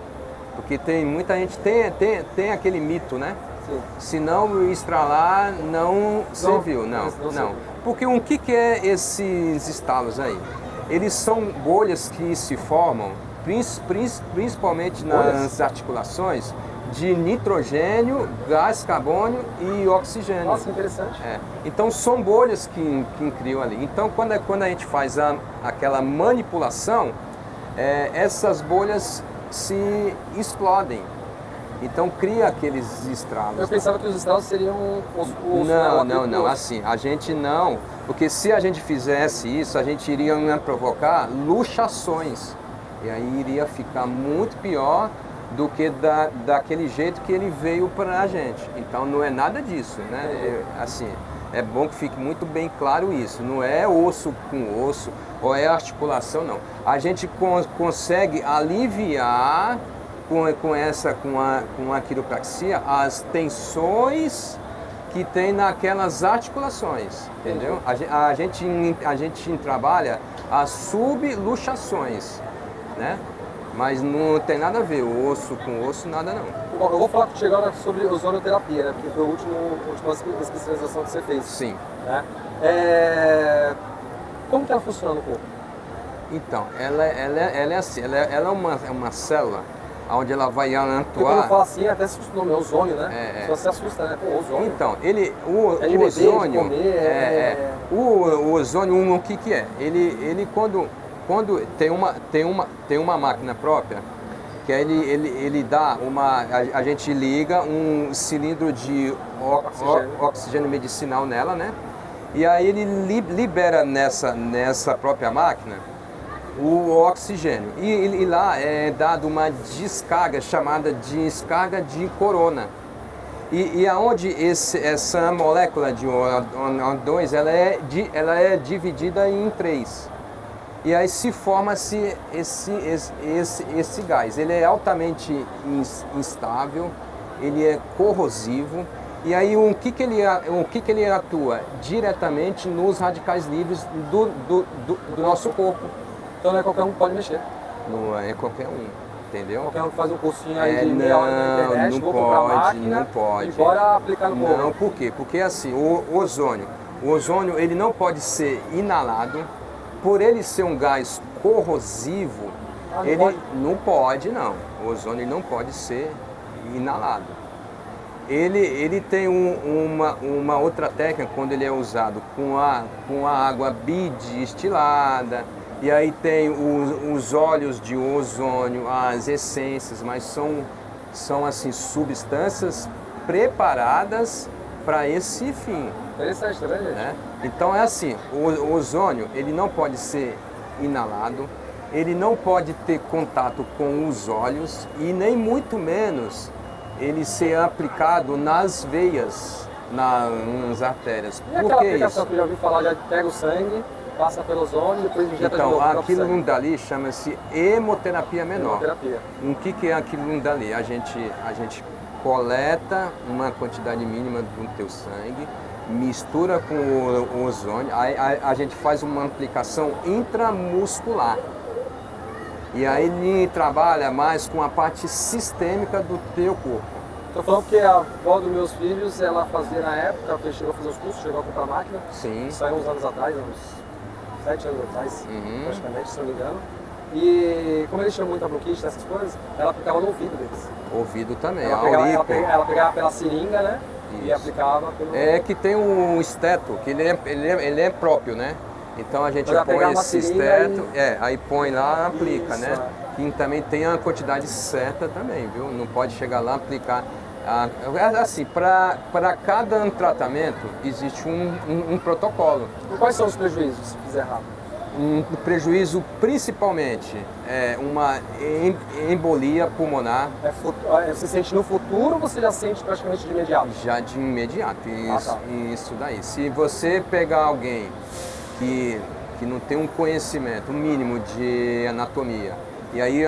porque tem muita gente tem aquele mito, né? Sim. Se não estralar, não serviu, não. Porque o que é esses estalos aí? Eles são bolhas que se formam, principalmente nas articulações, de nitrogênio, gás carbônio e oxigênio. Nossa, interessante. Então são bolhas que criam ali. Então quando a gente faz aquela manipulação, essas bolhas se explodem. Então cria aqueles estralos. Eu pensava que os estralos seriam os Não. Assim, a gente não. Porque se a gente fizesse isso, a gente iria provocar luxações. E aí iria ficar muito pior do que daquele jeito que ele veio para a gente. Então não é nada disso, né? Assim, é bom que fique muito bem claro isso. Não é osso com osso ou é articulação, não. A gente consegue aliviar com a quiropraxia as tensões que tem naquelas articulações, entendeu? A gente trabalha as subluxações, né? Mas não tem nada a ver, osso com osso, nada não. Bom, eu vou falar contigo agora sobre ozonoterapia, né? Porque foi a última especialização que você fez. Sim. Né? Como que ela funciona no corpo? Então, ela é assim, ela é uma célula onde ela vai atuar. Porque quando fala assim, até assusta o nome, ozônio, né? Só se assusta, né? Pô, ozônio. Então, o ozônio, o ozônio, o que é? Ele quando tem uma máquina própria, que ele dá a gente liga um cilindro de oxigênio medicinal nela, né? E aí ele libera nessa própria máquina o oxigênio. E lá é dado uma descarga chamada descarga de corona. E aonde essa molécula de O2 ela é dividida em 3. E aí se forma-se esse gás. Ele é altamente instável, ele é corrosivo. E aí o que ele atua? Diretamente nos radicais livres do nosso corpo. Então não é qualquer um que pode mexer. Não é qualquer um, entendeu? Qualquer um que faz um cursinho aí de meia hora na internet, não vou comprar a máquina não pode. E bora aplicar no corpo. Não, por quê? Porque assim, o ozônio ele não pode ser inalado. Por ele ser um gás corrosivo, não pode. O ozônio não pode ser inalado. Ele tem uma outra técnica quando ele é usado com a água bidestilada, e aí tem os óleos de ozônio, as essências, mas são assim, substâncias preparadas para esse fim. Interessante, né, gente? Né? Então é assim, o ozônio ele não pode ser inalado, ele não pode ter contato com os olhos e nem muito menos ele ser aplicado nas veias, nas artérias. E aquela aplicação que eu já ouvi falar, já pega o sangue, passa pelo ozônio e depois injeta de novo. Então, aquilo dali chama-se hemoterapia menor. Hemoterapia. O que é aquilo dali? A gente coleta uma quantidade mínima do teu sangue, mistura com o ozônio, aí a gente faz uma aplicação intramuscular. E aí ele trabalha mais com a parte sistêmica do teu corpo. Estou falando que a avó dos meus filhos, ela fazia na época, ela chegou a fazer os cursos, chegou a comprar máquina. Sim. Saiu uns anos atrás, uns 7 anos atrás, praticamente, se não me engano. E como eles tinham muita bronquite, essas coisas, ela aplicava no ouvido deles. Ouvido também, ela pegava pela seringa, né? Isso. E aplicava pelo... É que tem um esteto, que ele é próprio, né? Então a gente põe esse esteto, aí põe lá, aplica, isso, né? E também tem a quantidade certa também, viu? Não pode chegar lá e aplicar. Assim, para cada tratamento existe um protocolo. E quais são os prejuízos se fizer errado? Um prejuízo principalmente é uma embolia pulmonar. Você sente no futuro ou você já sente praticamente de imediato? Já de imediato, isso daí. Se você pegar alguém que não tem um conhecimento mínimo de anatomia e aí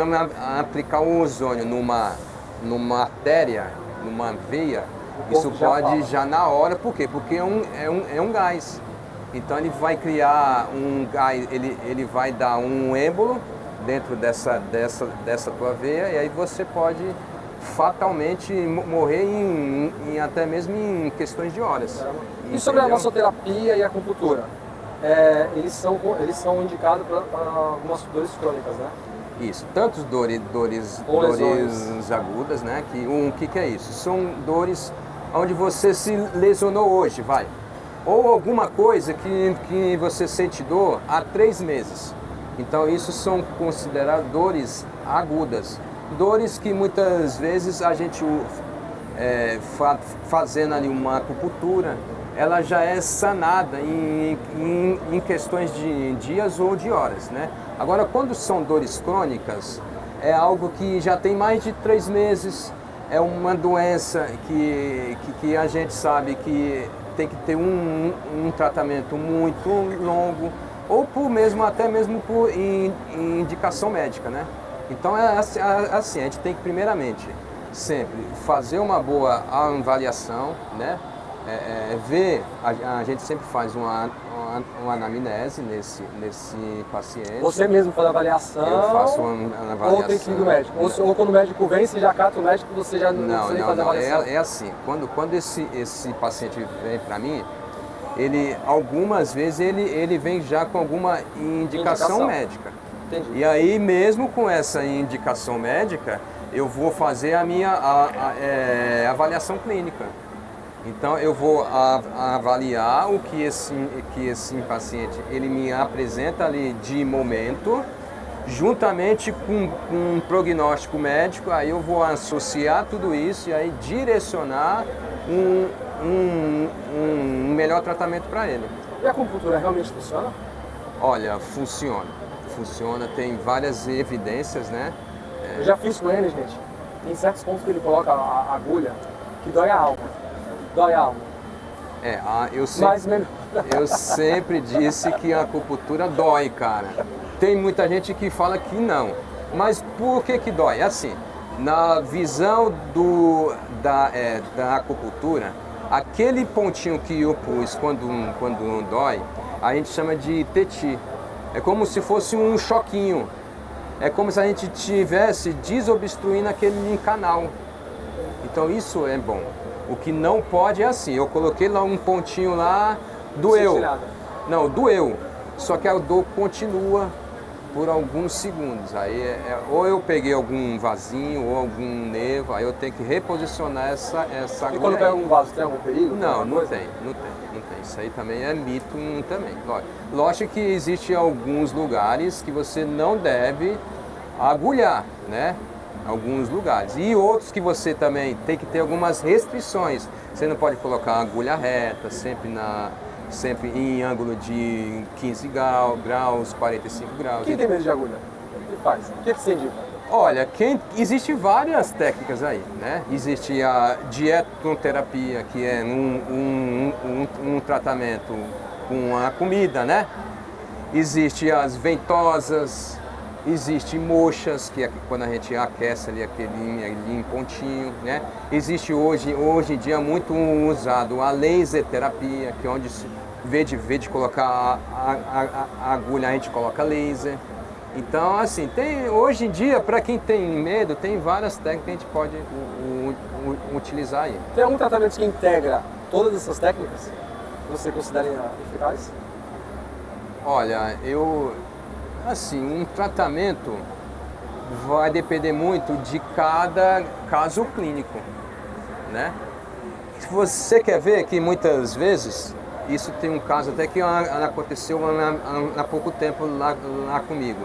aplicar o ozônio numa artéria, numa veia, isso pode já na hora. Por quê? Porque é um gás. Então ele vai criar um gás, ele vai dar um êmbolo dentro dessa tua veia e aí você pode fatalmente morrer até mesmo em questões de horas. E sobre a massoterapia e a acupuntura? Eles são indicados para algumas dores crônicas, né? Isso, tanto dores agudas, né? Que é isso? São dores onde você se lesionou hoje, ou alguma coisa que você sente dor há 3 meses. Então isso são consideradas dores agudas. Dores que muitas vezes a gente fazendo ali uma acupuntura, ela já é sanada em questões de dias ou de horas, né? Agora, quando são dores crônicas, é algo que já tem mais de 3 meses, é uma doença que a gente sabe que tem que ter um tratamento muito longo, ou até mesmo por indicação médica, né? Então é assim, a gente tem que primeiramente sempre fazer uma boa avaliação, né? Ver, a gente sempre faz uma anamnese nesse paciente. Você mesmo faz a avaliação? Eu faço uma avaliação. Ou tem que ir do médico? Ou quando o médico vem, você já cata o médico, você já não precisa fazer a avaliação? É assim, quando esse paciente vem para mim, algumas vezes ele vem já com alguma indicação médica. Entendi. E aí mesmo com essa indicação médica, eu vou fazer a minha avaliação clínica. Então eu vou avaliar o que esse paciente ele me apresenta ali de momento, juntamente com um prognóstico médico. Aí eu vou associar tudo isso e aí direcionar um melhor tratamento para ele. E a acupuntura realmente funciona? Olha, funciona, tem várias evidências, né? Eu já fiz com ele, gente. Em certos pontos que ele coloca a agulha, que dói a alma. Dói a alma. Eu sempre disse que a acupuntura dói, cara. Tem muita gente que fala que não. Mas por que dói? Assim, na visão da acupuntura, aquele pontinho que eu pus quando dói, a gente chama de teti. É como se fosse um choquinho. É como se a gente estivesse desobstruindo aquele canal. Então isso é bom. O que não pode é assim, eu coloquei lá um pontinho lá, doeu. Não, doeu. Só que a dor continua por alguns segundos. Aí ou eu peguei algum vasinho ou algum nervo, aí eu tenho que reposicionar essa agulha. E quando pega algum vaso, tem algum perigo? Não tem. Isso aí também é mito também. Lógico que existe alguns lugares que você não deve agulhar, né? Alguns lugares. E outros que você também tem que ter algumas restrições. Você não pode colocar a agulha reta, sempre em ângulo de 15 graus, 45 graus. Quem tem medo de agulha? O que faz? O que você indica? Olha, existe várias técnicas aí, né? Existe a dietoterapia, que é um tratamento com a comida, né? Existe as ventosas, existe mochas, que é quando a gente aquece ali aquele pontinho, né? Existe hoje em dia muito usado a laser terapia, que é onde, em vez de colocar a agulha, a gente coloca laser. Então, assim, hoje em dia, para quem tem medo, tem várias técnicas que a gente pode utilizar aí. Tem algum tratamento que integra todas essas técnicas que você considera eficazes? Olha, assim, um tratamento vai depender muito de cada caso clínico, né? Você quer ver que muitas vezes, isso tem um caso até que aconteceu há pouco tempo lá comigo.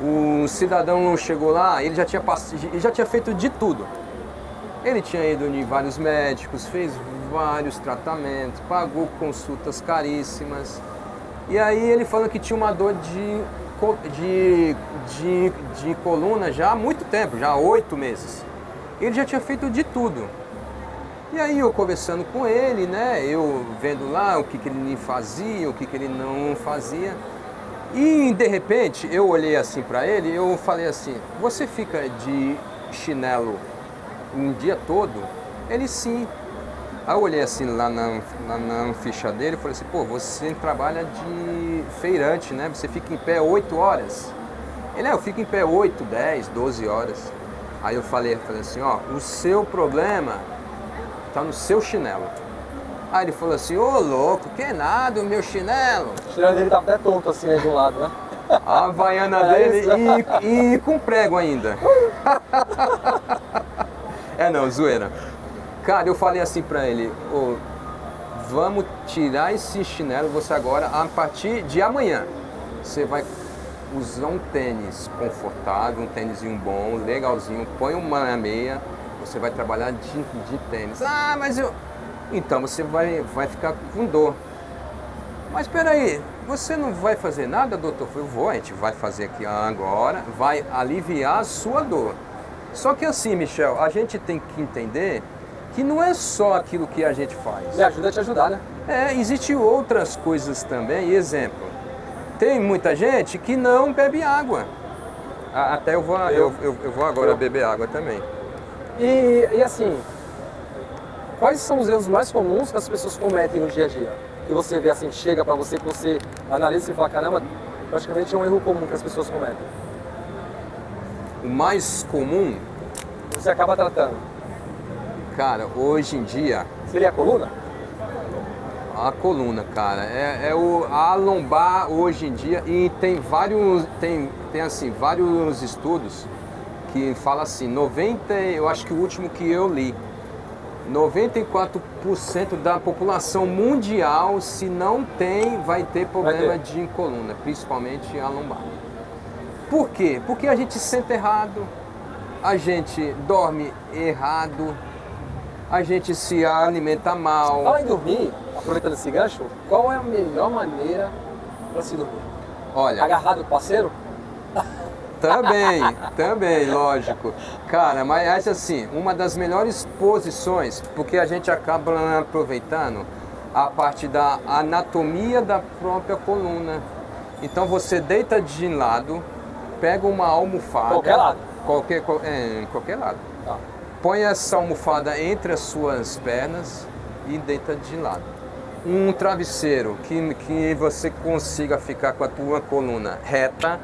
O cidadão chegou lá, ele já tinha feito de tudo. Ele tinha ido em vários médicos, fez vários tratamentos, pagou consultas caríssimas. E aí ele falou que tinha uma dor de coluna já há muito tempo, já há 8 meses. Ele já tinha feito de tudo. E aí eu conversando com ele, né, eu vendo lá o que ele fazia, o que ele não fazia. E de repente eu olhei assim para ele, eu falei assim: você fica de chinelo um dia todo? Ele sim. Aí eu olhei assim lá na ficha dele e falei assim: pô, você trabalha de feirante, né? Você fica em pé 8 horas. Ele: eu fico em pé 8, 10, 12 horas. Aí eu falei assim: ó, o seu problema tá no seu chinelo. Aí ele falou assim: ô louco, que nada, o meu chinelo. O chinelo dele tá até tonto assim aí de um lado, né? A havaiana dele e com prego ainda. Não, zoeira. Cara, eu falei assim pra ele: ô, vamos tirar esse chinelo, você agora, a partir de amanhã, você vai usar um tênis confortável, um tênisinho bom, legalzinho, põe uma meia, você vai trabalhar de tênis. Ah, mas então você vai ficar com dor. Mas peraí, você não vai fazer nada, doutor? Eu vou, a gente vai fazer aqui agora, vai aliviar a sua dor. Só que assim, Michel, a gente tem que entender que não é só aquilo que a gente faz. Me ajuda a te ajudar, né? Existem outras coisas também. Exemplo, tem muita gente que não bebe água. Até eu vou agora beber água também. E assim, quais são os erros mais comuns que as pessoas cometem no dia a dia? Que você vê assim, chega pra você, que você analisa e fala: caramba, praticamente é um erro comum que as pessoas cometem. O mais comum, você acaba tratando? Cara, hoje em dia... Seria a coluna? A coluna, cara, a lombar hoje em dia, e tem vários estudos que falam assim, eu acho que o último que eu li, 94% da população mundial, se não tem, vai ter problema de coluna, principalmente a lombar. Por quê? Porque a gente senta errado, a gente dorme errado, a gente se alimenta mal. Fala em dormir, aproveitando esse gancho, qual é a melhor maneira para se dormir? Olha, agarrado com o parceiro? Também, lógico. Cara, mas assim, uma das melhores posições, porque a gente acaba aproveitando a parte da anatomia da própria coluna. Então você deita de lado, pega uma almofada. Qualquer lado? Qualquer lado. Tá. Põe essa almofada entre as suas pernas e deita de lado. Um travesseiro que você consiga ficar com a tua coluna reta,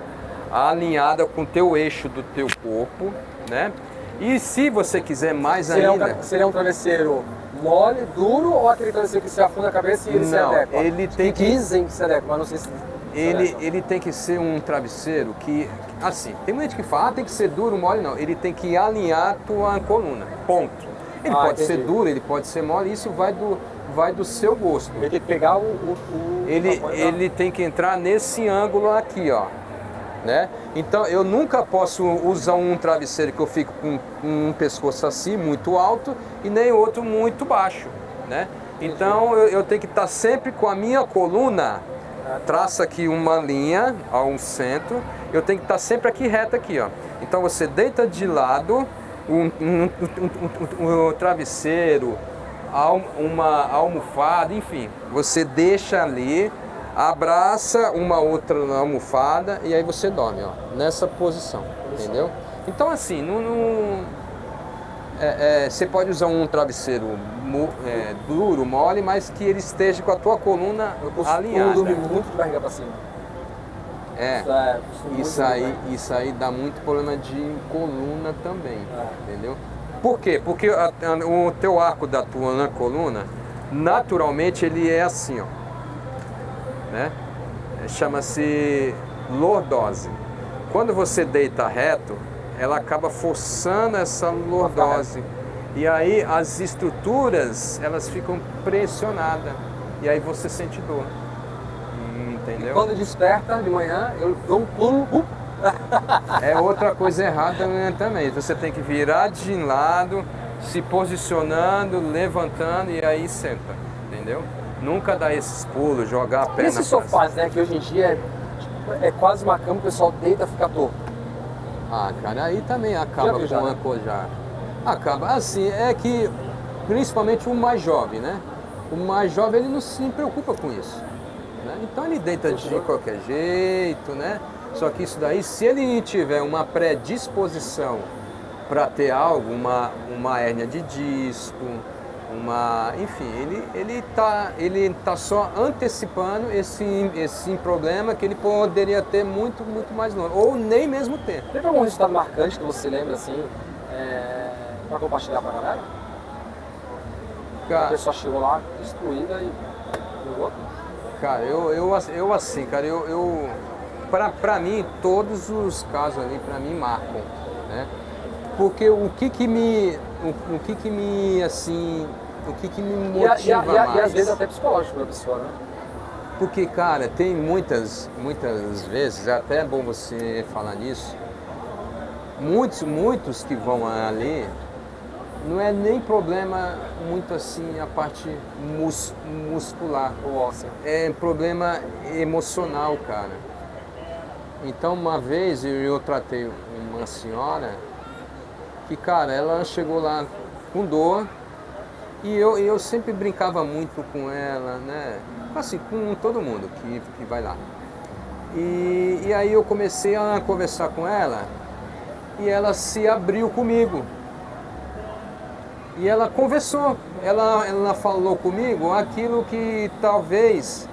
alinhada com o teu eixo do teu corpo, né? E se você quiser mais ainda... Seria um travesseiro mole, duro, ou aquele travesseiro que se afunda a cabeça e ele se adequa? Ele tem que... Dizem que se adequa, mas não sei se... Ele tem que ser um travesseiro que, assim, tem muita gente que fala, tem que ser duro, mole, não. Ele tem que alinhar a tua coluna, ponto. Ele pode ser duro, ele pode ser mole, isso vai do seu gosto. Ele tem que pegar Ele tem que entrar nesse ângulo aqui, ó. Né? Então eu nunca posso usar um travesseiro que eu fico com um pescoço assim, muito alto, e nem outro muito baixo, né? Então eu tenho que estar sempre com a minha coluna, traça aqui uma linha ao centro, eu tenho que estar sempre aqui reta aqui, ó. Então você deita de lado, um travesseiro, uma almofada, enfim, você deixa ali, abraça uma outra almofada e aí você dorme, ó, nessa posição, entendeu? Então assim, você pode usar um travesseiro duro, mole, mas que ele esteja com a tua coluna alinhada. Eu dormi muito de barriga pra cima. Isso aí dá muito problema de coluna também, entendeu? Por quê? Porque o teu arco da tua coluna, naturalmente ele é assim, ó, né? Chama-se lordose. Quando você deita reto, ela acaba forçando essa lordose. E aí as estruturas, elas ficam pressionadas. E aí você sente dor. Entendeu? E quando desperta de manhã, eu dou um pulo. É outra coisa errada, né, também. Você tem que virar de lado, se posicionando, levantando e aí senta. Entendeu? Nunca dá esses pulos, jogar a perna. E esses sofás, né, que hoje em dia é quase uma cama, o pessoal deita e fica torto. Ah, cara, aí também acaba com uma coisa já. Acaba, assim, é que principalmente o mais jovem, né? O mais jovem, ele não se preocupa com isso, né? Então ele deita de qualquer jeito, né? Só que isso daí, se ele tiver uma predisposição para ter algo, uma hérnia de disco, enfim, ele tá só antecipando esse problema que ele poderia ter muito mais longe, ou nem mesmo ter. Teve algum resultado marcante que você lembra, assim, para compartilhar para a galera? A pessoa chegou lá destruída e jogou? Cara, eu assim, cara, pra mim, todos os casos ali, pra mim, marcam, né? Porque o que me motiva mais? E às vezes até psicológico para a pessoa, né? Porque, cara, tem muitas vezes, é até bom você falar nisso, muitos que vão ali, não é nem problema muito assim a parte muscular, é problema emocional, cara. Então, uma vez eu tratei uma senhora que, cara, ela chegou lá com dor e eu sempre brincava muito com ela, né? Assim, com todo mundo que vai lá. E aí eu comecei a conversar com ela e ela se abriu comigo. E ela conversou, ela falou comigo aquilo que talvez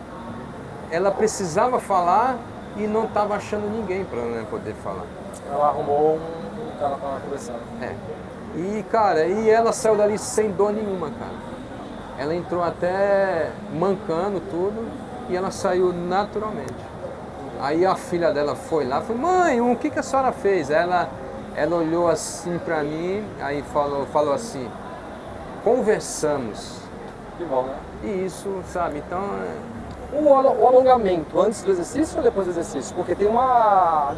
ela precisava falar e não estava achando ninguém para poder falar. Ela arrumou um cara para conversar. E, cara, ela saiu dali sem dor nenhuma, cara. Ela entrou até mancando tudo e ela saiu naturalmente. Aí a filha dela foi lá e falou: mãe, o que a senhora fez? Ela olhou assim pra mim, aí falou assim: conversamos. Que bom, né? E isso, sabe, então... O alongamento antes do exercício ou depois do exercício? Porque tem uma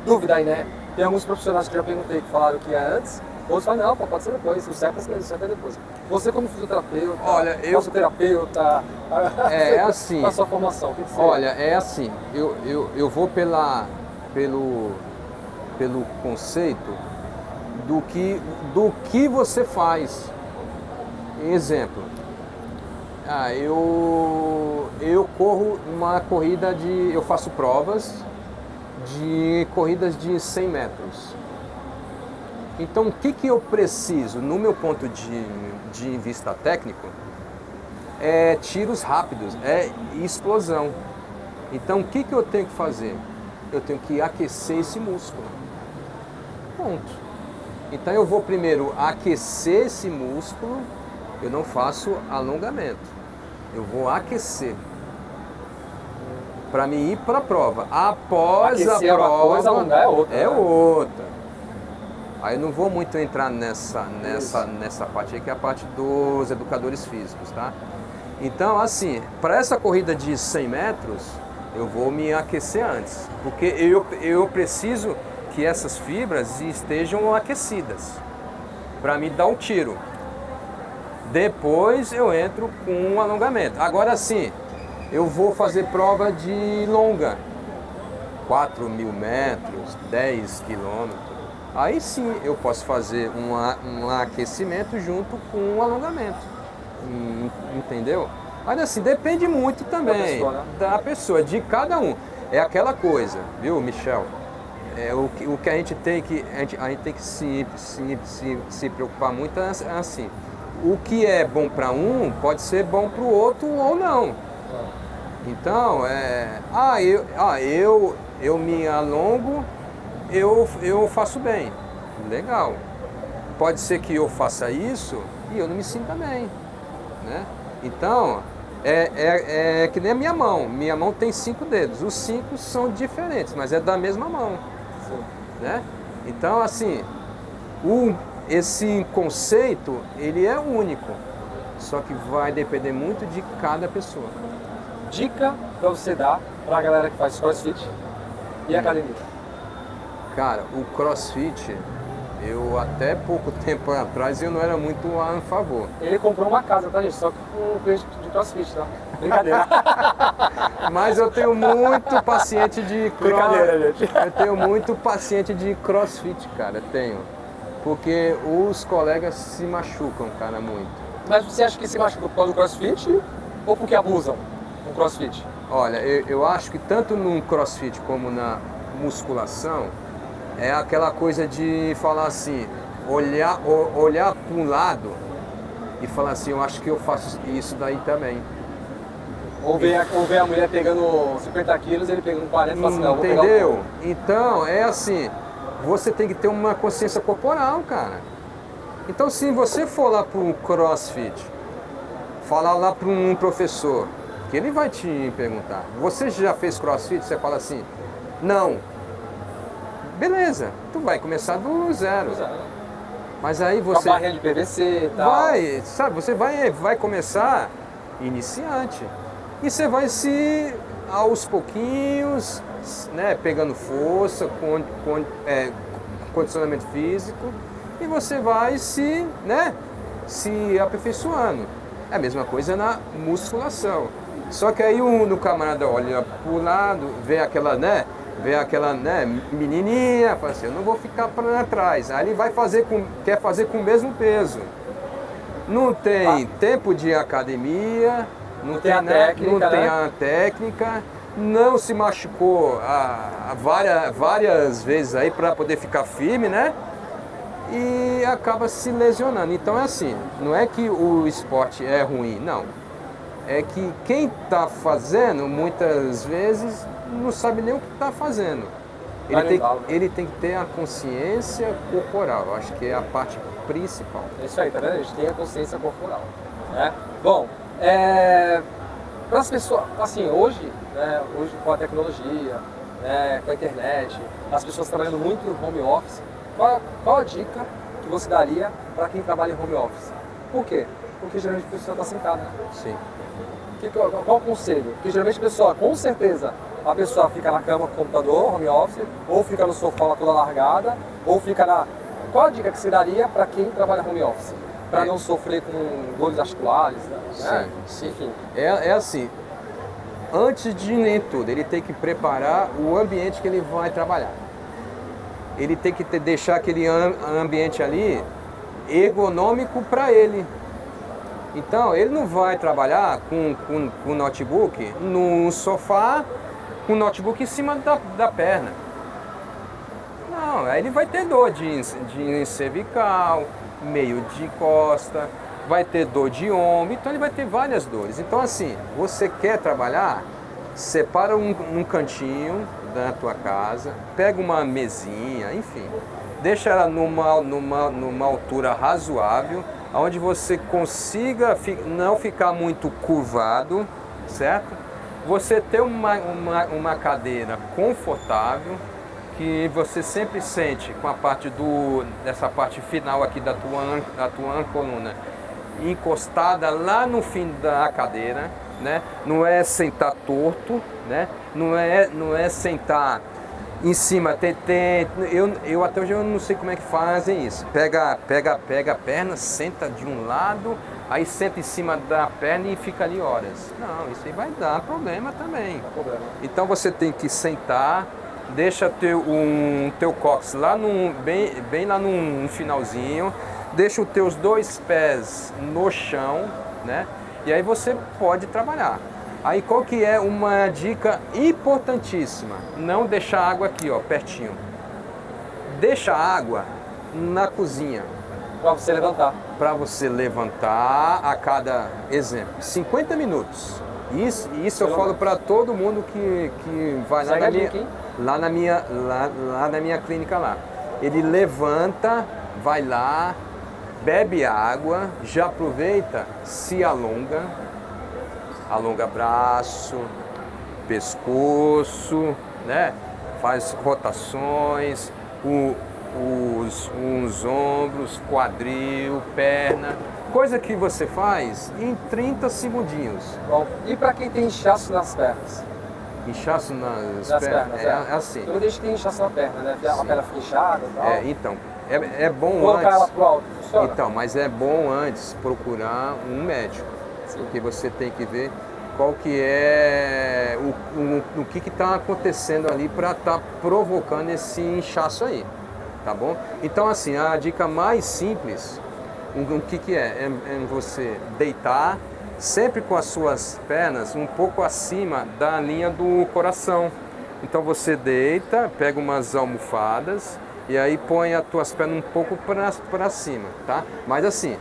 dúvida aí, né? Tem alguns profissionais que eu já perguntei que falaram que é antes, outros falam, não, pode ser depois, o certo é depois. Você como fisioterapeuta, massoterapeuta, é assim, a sua formação, o que você... Olha, é assim, eu vou pelo conceito do que você faz. Exemplo, eu corro uma corrida eu faço provas de corridas de 100 metros. Então, o que eu preciso, no meu ponto de vista técnico, é tiros rápidos, é explosão. Então, o que eu tenho que fazer? Eu tenho que aquecer esse músculo. Ponto. Então, eu vou primeiro aquecer esse músculo, eu não faço alongamento. Eu vou aquecer para me ir para a prova. Após Aquecer a é uma prova, coisa, alongar é outra. É né? outra. Aí eu não vou muito entrar nessa parte aí, que é a parte dos educadores físicos, tá? Então, assim, para essa corrida de 100 metros, eu vou me aquecer antes, porque eu preciso que essas fibras estejam aquecidas para me dar um tiro. Depois eu entro com um alongamento. Agora sim, eu vou fazer prova de longa, 4.000 metros, 10 quilômetros. Aí sim eu posso fazer um aquecimento junto com um alongamento. Entendeu? Mas assim, depende muito também da pessoa, de cada um. É aquela coisa, viu, Michel? O que a gente tem que se preocupar muito é assim. O que é bom para um pode ser bom para o outro ou não. Então, eu me alongo, eu faço bem. Legal. Pode ser que eu faça isso e eu não me sinta bem, né? Então, é que nem a minha mão. Minha mão tem 5 dedos. Os 5 são diferentes, mas é da mesma mão. Sim. Né? Então, assim, esse conceito, ele é único. Só que vai depender muito de cada pessoa. Dica para você dar para a galera que faz crossfit e academia. Cara, o crossfit, eu até pouco tempo atrás eu não era muito a favor. Ele comprou uma casa, tá, gente? Só que com cliente de crossfit, tá? Brincadeira. Mas eu tenho muito paciente de Brincadeira, gente. Eu tenho muito paciente de crossfit, cara, tenho. Porque os colegas se machucam, cara, muito. Mas você acha que se machuca por causa do crossfit ou porque abusam no crossfit? Olha, eu acho que tanto no crossfit como na musculação, é aquela coisa de falar assim, olhar para um lado e falar assim, eu acho que eu faço isso daí também. Ou ver a mulher pegando 50 quilos, ele pegando 40 e fala assim, não, vou pegar entendeu? um pouco. Então, é assim, você tem que ter uma consciência corporal, cara. Então, se você for lá para um crossfit, falar lá para um professor, que ele vai te perguntar, você já fez crossfit? Você fala assim, não. Beleza, tu vai começar do zero. Mas aí você... Com a barrinha de PVC e tal. Você vai começar iniciante. E você vai aos pouquinhos, né, pegando força, condicionamento físico, e você vai se aperfeiçoando. É a mesma coisa na musculação. Só que aí no camarada olha pro lado, vê aquela menininha, fala assim, eu não vou ficar para trás. Aí ele quer fazer com o mesmo peso. Não tem tempo de academia, não tem a técnica, não se machucou várias vezes aí para poder ficar firme, né? E acaba se lesionando. Então é assim, não é que o esporte é ruim, não. É que quem está fazendo, muitas vezes, não sabe nem o que está fazendo. Ele tem que ter a consciência corporal, eu acho que é a parte principal. É isso aí, tá vendo? A gente tem a consciência corporal. Né? Bom, para as pessoas, assim, hoje com a tecnologia, com a internet, as pessoas trabalhando muito no home office, qual a dica que você daria para quem trabalha em home office? Por quê? Porque geralmente a pessoa está sentada. Sim. Qual o conselho? Porque geralmente a pessoa, com certeza, a pessoa fica na cama com o computador, home office, ou fica no sofá toda largada, ou fica na... Qual a dica que você daria para quem trabalha home office? Para não sofrer com dores articulares, né? Sim. Enfim. É assim, antes de nem tudo, ele tem que preparar o ambiente que ele vai trabalhar. ele tem que deixar aquele ambiente ali ergonômico para ele. Então, ele não vai trabalhar com notebook no sofá, com o notebook em cima da perna. Não, aí ele vai ter dor de cervical, meio de costa, vai ter dor de ombro, então ele vai ter várias dores. Então, assim, você quer trabalhar, separa um cantinho da tua casa, pega uma mesinha, enfim, deixa ela numa altura razoável, onde você consiga não ficar muito curvado, certo? Você ter uma cadeira confortável, que você sempre sente com a parte dessa parte final aqui da tua coluna encostada lá no fim da cadeira, né? Não é sentar torto, né? Não é sentar em cima. Eu até hoje eu não sei como é que fazem isso. Pega a perna, senta de um lado, aí senta em cima da perna e fica ali horas. Não, isso aí vai dar problema também. Então você tem que sentar, deixa teu cóccix lá bem lá no finalzinho, deixa os teus 2 pés no chão, né? E aí você pode trabalhar. Aí qual que é uma dica importantíssima? Não deixar a água aqui, ó, pertinho. Deixa a água na cozinha. Para você levantar. Para você levantar a cada, exemplo, 50 minutos. Isso eu falo para todo mundo que vai lá na minha clínica lá. Ele levanta, vai lá, bebe água, já aproveita, se alonga braço, pescoço, né? Faz rotações, os ombros, quadril, perna, coisa que você faz em 30 segundinhos. Bom, e para quem tem inchaço nas pernas? Inchaço nas pernas? É assim. Toda vez que tem inchaço na perna, né? A perna fica inchada e tal. Então, é bom colocar antes. Ela pro alto, funciona? Então, mas é bom antes procurar um médico. Sim. Porque você tem que ver qual que é o que está acontecendo ali para estar provocando esse inchaço aí, tá bom? Então, assim, a dica mais simples, o que é? É você deitar sempre com as suas pernas um pouco acima da linha do coração. Então você deita, pega umas almofadas e aí põe as tuas pernas um pouco para cima, tá? Mas assim,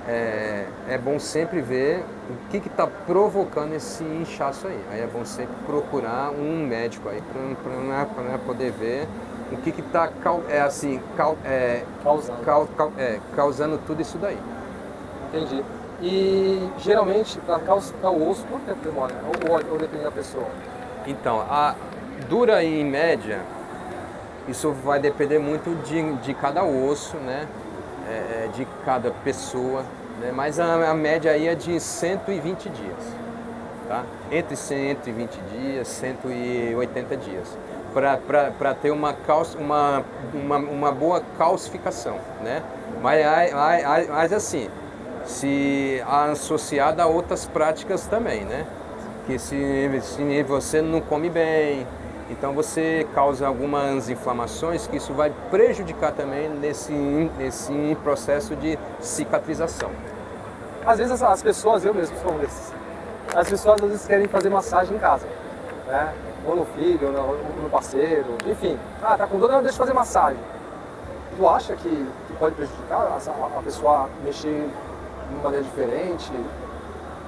é bom sempre ver o que está provocando esse inchaço aí. Aí é bom sempre procurar um médico aí para poder ver o que está causando tudo isso daí. Entendi. E geralmente, para calcificar o osso, quanto tempo demora? Ou depende da pessoa? Então, dura em média, isso vai depender muito de cada osso, né? De cada pessoa, né? Mas a média aí é de 120 dias, tá? Entre 120 dias, 180 dias, para ter uma boa calcificação, né? Mas assim, se associada a outras práticas também, né? Que se você não come bem, então você causa algumas inflamações que isso vai prejudicar também nesse processo de cicatrização. Às vezes as pessoas, eu mesmo sou um desses, as pessoas às vezes querem fazer massagem em casa, né? Ou no filho, ou no parceiro, enfim. Tá com dor, não, deixa eu fazer massagem. Tu acha que pode prejudicar a pessoa mexer de uma maneira diferente?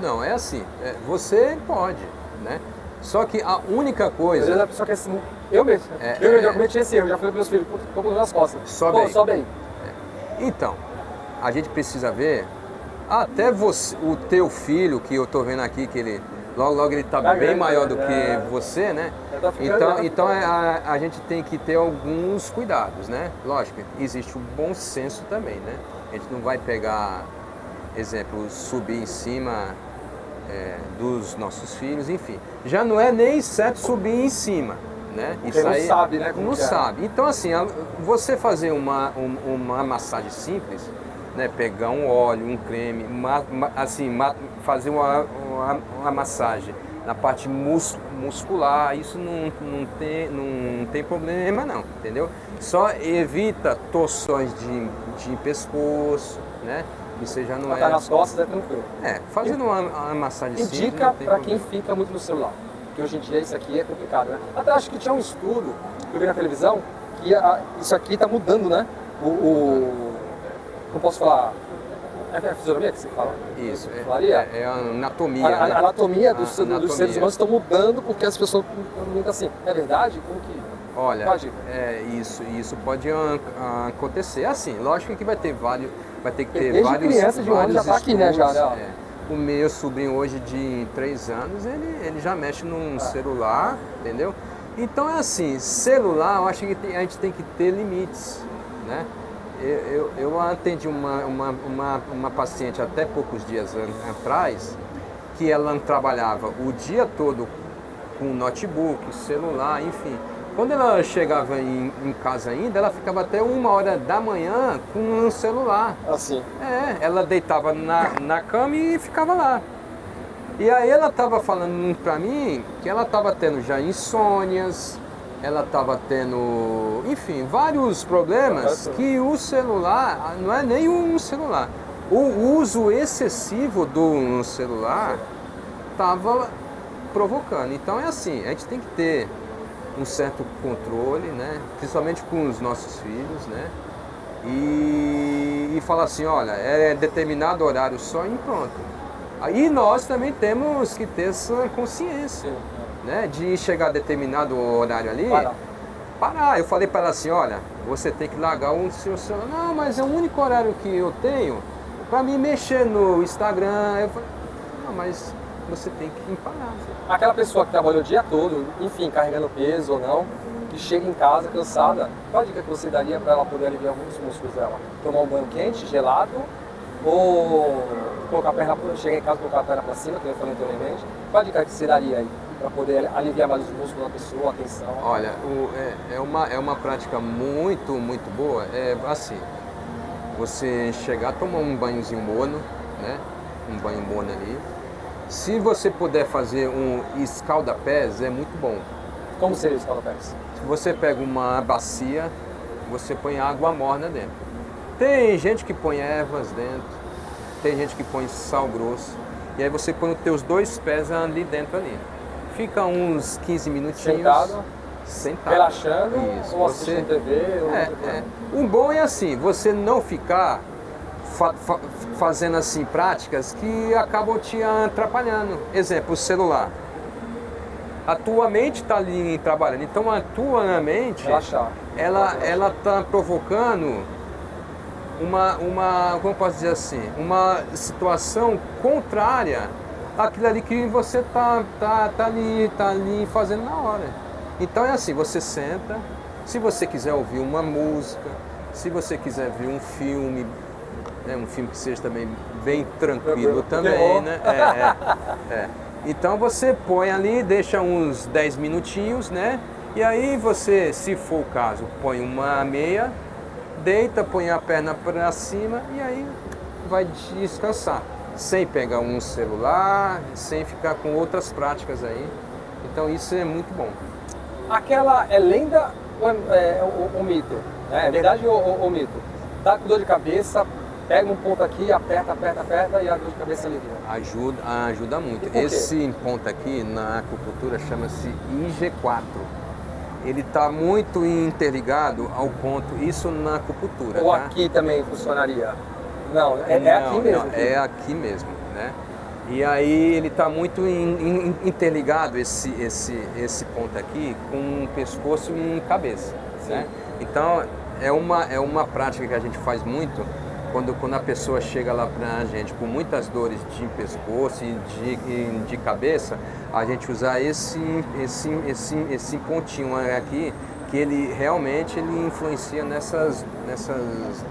Não, é assim, você pode, né? Só que a única coisa... Às vezes a pessoa quer assim, eu mesmo, eu já cometi esse erro, já falei para meus filhos, tô com dor nas costas. Só bem. Então, a gente precisa ver, até o teu filho, que eu tô vendo aqui, que ele logo ele tá bem maior do que você, né? Então a gente tem que ter alguns cuidados, né? Lógico, existe o bom senso também, né? A gente não vai pegar, exemplo, subir em cima dos nossos filhos, enfim. Já não é nem certo subir em cima, né? Porque isso aí não sabe, né? Não sabe. Então, assim, você fazer uma massagem simples, né? Pegar um óleo, um creme, fazer uma massagem na parte muscular, isso não tem problema não, entendeu? Só evita torções de pescoço, né? Isso já não Botar nas costas é tranquilo. Fazendo uma massagem simples. Indica para quem fica muito no celular, que hoje em dia isso aqui é complicado, né? Até acho que tinha um estudo que eu vi na televisão que isso aqui está mudando, né? Não posso falar. É a fisionomia que você fala? Isso, é a anatomia. A anatomia dos seres humanos estão mudando porque as pessoas estão muito assim. É verdade? Como que... Olha, isso pode acontecer. Assim, lógico que vai ter que ter desde vários criança de um ano já está aqui, né? O meu sobrinho hoje de 3 anos, ele já mexe num celular, entendeu? Então é assim, celular, eu acho que a gente tem que ter limites, né? Eu atendi uma paciente até poucos dias atrás, que ela trabalhava o dia todo com notebook, celular, enfim. Quando ela chegava em casa ainda, ela ficava até 1h da manhã com um celular. Assim? Ela deitava na cama e ficava lá. E aí ela estava falando pra mim que ela estava tendo já insônias, ela estava tendo, enfim, vários problemas que o celular, não é nem um celular, o uso excessivo do celular estava provocando. Então é assim, a gente tem que ter um certo controle, né? Principalmente com os nossos filhos, né? E falar assim, olha, é determinado horário só e pronto. Aí nós também temos que ter essa consciência, né? De chegar a determinado horário ali, parar. Eu falei para ela assim, olha, você tem que largar o seu celular. Não, mas é o único horário que eu tenho para me mexer no Instagram. Eu falei, não, mas você tem que parar. Aquela pessoa que trabalhou o dia todo, enfim, carregando peso ou não, que chega em casa cansada, qual a dica que você daria para ela poder aliviar alguns músculos dela? Tomar um banho quente, gelado, ou colocar a perna, chegar em casa e colocar a perna para cima, que eu falei anteriormente? Qual a dica que você daria aí para poder aliviar mais os músculos da pessoa, a tensão? Olha, é uma prática muito, muito boa. É assim, você chegar, tomar um banhozinho morno, né? Um banho morno ali. Se você puder fazer um escalda-pés, é muito bom. Como seria o escalda-pés? Você pega uma bacia, você põe água morna dentro. Tem gente que põe ervas dentro, tem gente que põe sal grosso. E aí você põe os teus 2 pés ali dentro ali. Fica uns 15 minutinhos. Sentado. Relaxando, isso. Ou assistindo TV. O bom é assim, você não ficar fazendo assim práticas que acabam te atrapalhando. Exemplo, o celular. A tua mente está ali trabalhando, então a tua mente, ela está provocando como eu posso dizer assim, uma situação contrária àquilo ali que você tá ali fazendo na hora. Então é assim, você senta, se você quiser ouvir uma música, se você quiser ver um filme, né, um filme que seja também bem tranquilo também, né? Então você põe ali, deixa uns 10 minutinhos, né? E aí você, se for o caso, põe uma meia, deita, põe a perna para cima e aí vai descansar. Sem pegar um celular, sem ficar com outras práticas aí. Então isso é muito bom. Aquela é lenda ou mito? É verdade ou mito? Tá com dor de cabeça, pega um ponto aqui, aperta e a dor de cabeça alivia. Ajuda muito. Esse ponto aqui na acupuntura chama-se IG4. Ele está muito interligado ao ponto, isso na acupuntura. Ou tá? Aqui também funcionaria? Não, aqui mesmo. Não, é aqui mesmo, né? E aí ele está muito interligado, esse ponto aqui, com o pescoço e cabeça. Né? Então é uma prática que a gente faz muito quando a pessoa chega lá pra gente com muitas dores de pescoço e de cabeça, a gente usar esse pontinho aqui, que ele realmente influencia nessas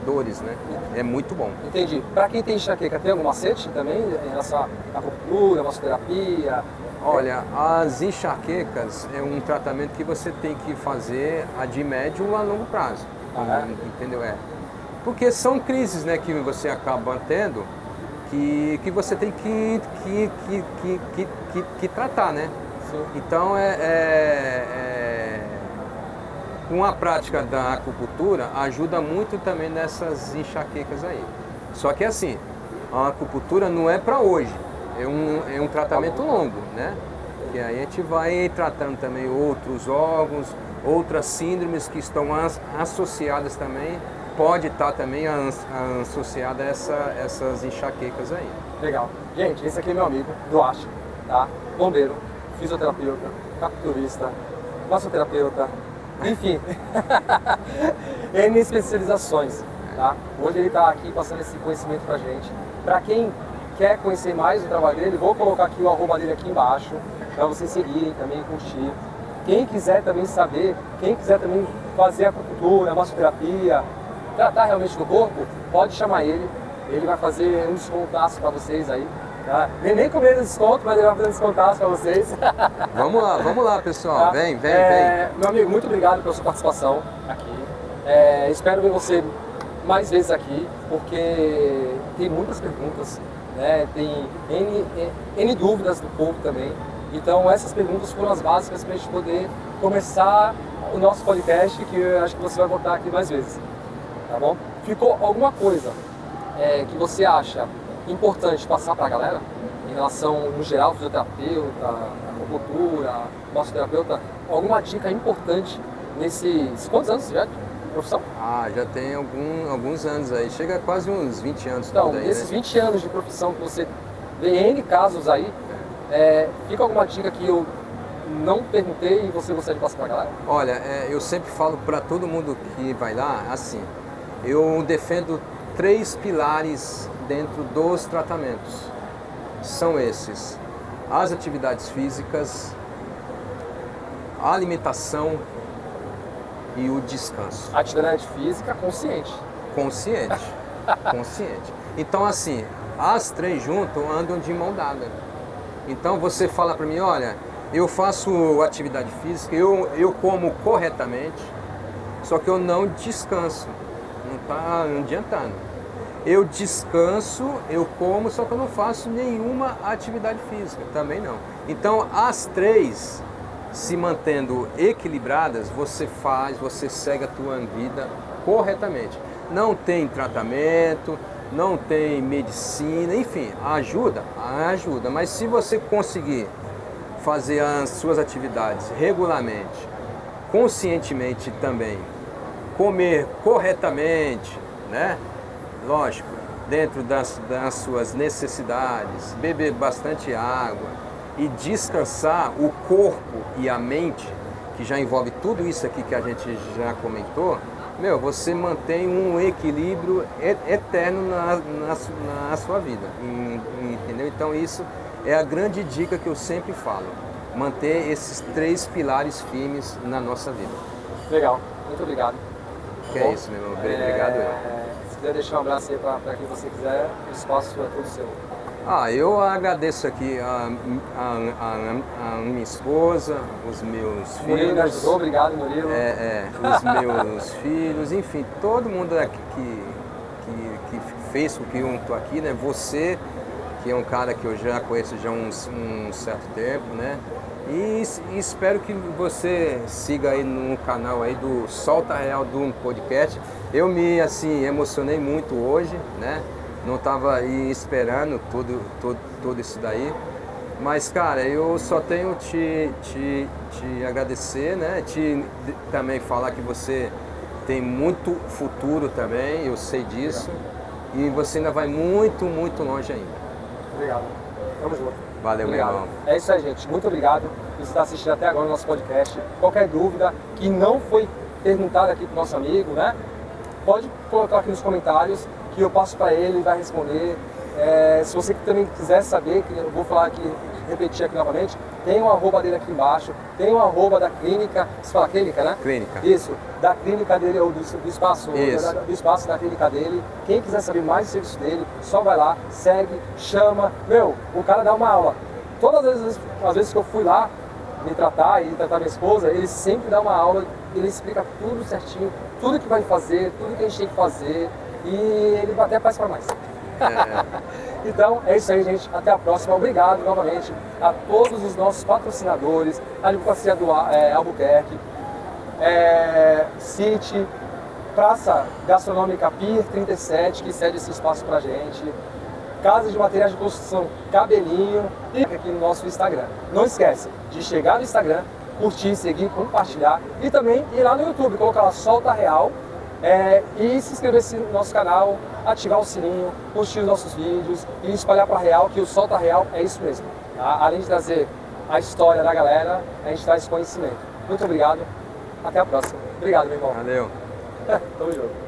dores, né? É muito bom. Entendi. Para quem tem enxaqueca, tem algum macete também em relação à acupuntura, massoterapia? Olha, as enxaquecas é um tratamento que você tem que fazer de médio a longo prazo. Entendeu? Porque são crises, né, que você acaba tendo, que você tem que tratar, né? Sim. Então, com a prática da acupuntura, ajuda muito também nessas enxaquecas aí. Só que assim, a acupuntura não é para hoje, é um tratamento longo, né? Que aí a gente vai tratando também outros órgãos, outras síndromes que estão associadas também, pode estar também associada a essas enxaquecas aí. Legal. Gente, esse aqui é meu amigo, Duarte, tá? Bombeiro, fisioterapeuta, acupunturista, massoterapeuta, enfim, N especializações, tá? Hoje ele está aqui passando esse conhecimento pra gente. Para quem quer conhecer mais o trabalho dele, vou colocar aqui o arroba dele aqui embaixo, para vocês seguirem também, curtir. Quem quiser também saber, quem quiser também fazer acupuntura, massoterapia, tratar realmente do corpo, pode chamar ele. Ele vai fazer um descontaço para vocês aí. Tá? Nem comer desconto, mas ele vai fazer descontaço para vocês. Vamos lá, pessoal. Tá? Vem. Meu amigo, muito obrigado pela sua participação aqui. Espero ver você mais vezes aqui, porque tem muitas perguntas, né? Tem N dúvidas do povo também. Então essas perguntas foram as básicas para a gente poder começar o nosso podcast, que eu acho que você vai voltar aqui mais vezes. Tá bom? Ficou alguma coisa que você acha importante passar para a galera em relação, no geral, fisioterapeuta, acupuntura, massoterapeuta, alguma dica importante nesses... Quantos anos já de profissão? Já tem alguns anos aí, chega a quase uns 20 anos. Então, aí, nesses né? 20 anos de profissão que você vê N casos aí, fica alguma dica que eu não perguntei e você gostaria de passar para a galera? Olha, eu sempre falo para todo mundo que vai lá, assim, eu defendo 3 pilares dentro dos tratamentos. São esses: as atividades físicas, a alimentação e o descanso. Atividade física consciente. Consciente. Então, assim, as 3 juntas andam de mão dada. Então você fala para mim, olha, eu faço atividade física, eu como corretamente, só que eu não descanso. Não está adiantando. Eu descanso, eu como, só que eu não faço nenhuma atividade física, também não. Então, as 3 se mantendo equilibradas, você segue a tua vida corretamente. Não tem tratamento, não tem medicina, enfim, ajuda, mas se você conseguir fazer as suas atividades regularmente, conscientemente também, comer corretamente, né? Lógico, dentro das suas necessidades, beber bastante água e descansar o corpo e a mente, que já envolve tudo isso aqui que a gente já comentou, você mantém um equilíbrio eterno na sua vida, entendeu? Então isso é a grande dica que eu sempre falo, manter esses 3 pilares firmes na nossa vida. Legal, muito obrigado. Que é isso, meu irmão, obrigado. Se quiser deixar um abraço aí para quem você quiser, o espaço é todo seu. Eu agradeço aqui a minha esposa, os meus filhos. Murilo me ajudou, obrigado, Murilo. Os meus filhos, enfim, todo mundo aqui que fez com que eu estou aqui, né? Você, que é um cara que eu já conheço já há um certo tempo, né? E espero que você siga aí no canal aí do Solta Real do Podcast. Eu me emocionei muito hoje, né? Não estava aí esperando tudo isso daí. Mas, cara, eu só tenho te agradecer, né? Também falar que você tem muito futuro também, eu sei disso. E você ainda vai muito, muito longe ainda. Obrigado. Tamo junto. Valeu, obrigado. meu irmão. É isso aí, gente. Muito obrigado por estar assistindo até agora o nosso podcast. Qualquer dúvida que não foi perguntada aqui pro nosso amigo, né? Pode colocar aqui nos comentários que eu passo para ele e vai responder. Se você também quiser saber, que eu vou falar aqui, repetir aqui novamente, tem o arroba dele aqui embaixo, tem o arroba da clínica, você fala clínica, né? Clínica. Isso, da clínica dele, ou do espaço, do espaço da clínica dele. Quem quiser saber mais do serviço dele, só vai lá, segue, chama. O cara dá uma aula. Todas as vezes que eu fui lá me tratar e tratar minha esposa, ele sempre dá uma aula, ele explica tudo certinho, tudo que vai fazer, tudo que a gente tem que fazer, e ele até faz para mais. Então é isso aí, gente. Até a próxima. Obrigado novamente a todos os nossos patrocinadores, a Advocacia do Albuquerque, City, Praça Gastronômica Pier 37, que cede esse espaço pra gente, Casa de Materiais de Construção Cabelinho e aqui no nosso Instagram. Não esquece de chegar no Instagram, curtir, seguir, compartilhar e também ir lá no YouTube, colocar lá Solta Real e se inscrever no nosso canal, ativar o sininho, curtir os nossos vídeos e espalhar para Real que o Solta Real é isso mesmo. Tá? Além de trazer a história da galera, a gente traz conhecimento. Muito obrigado, até a próxima. Obrigado, meu irmão. Valeu. Tamo junto.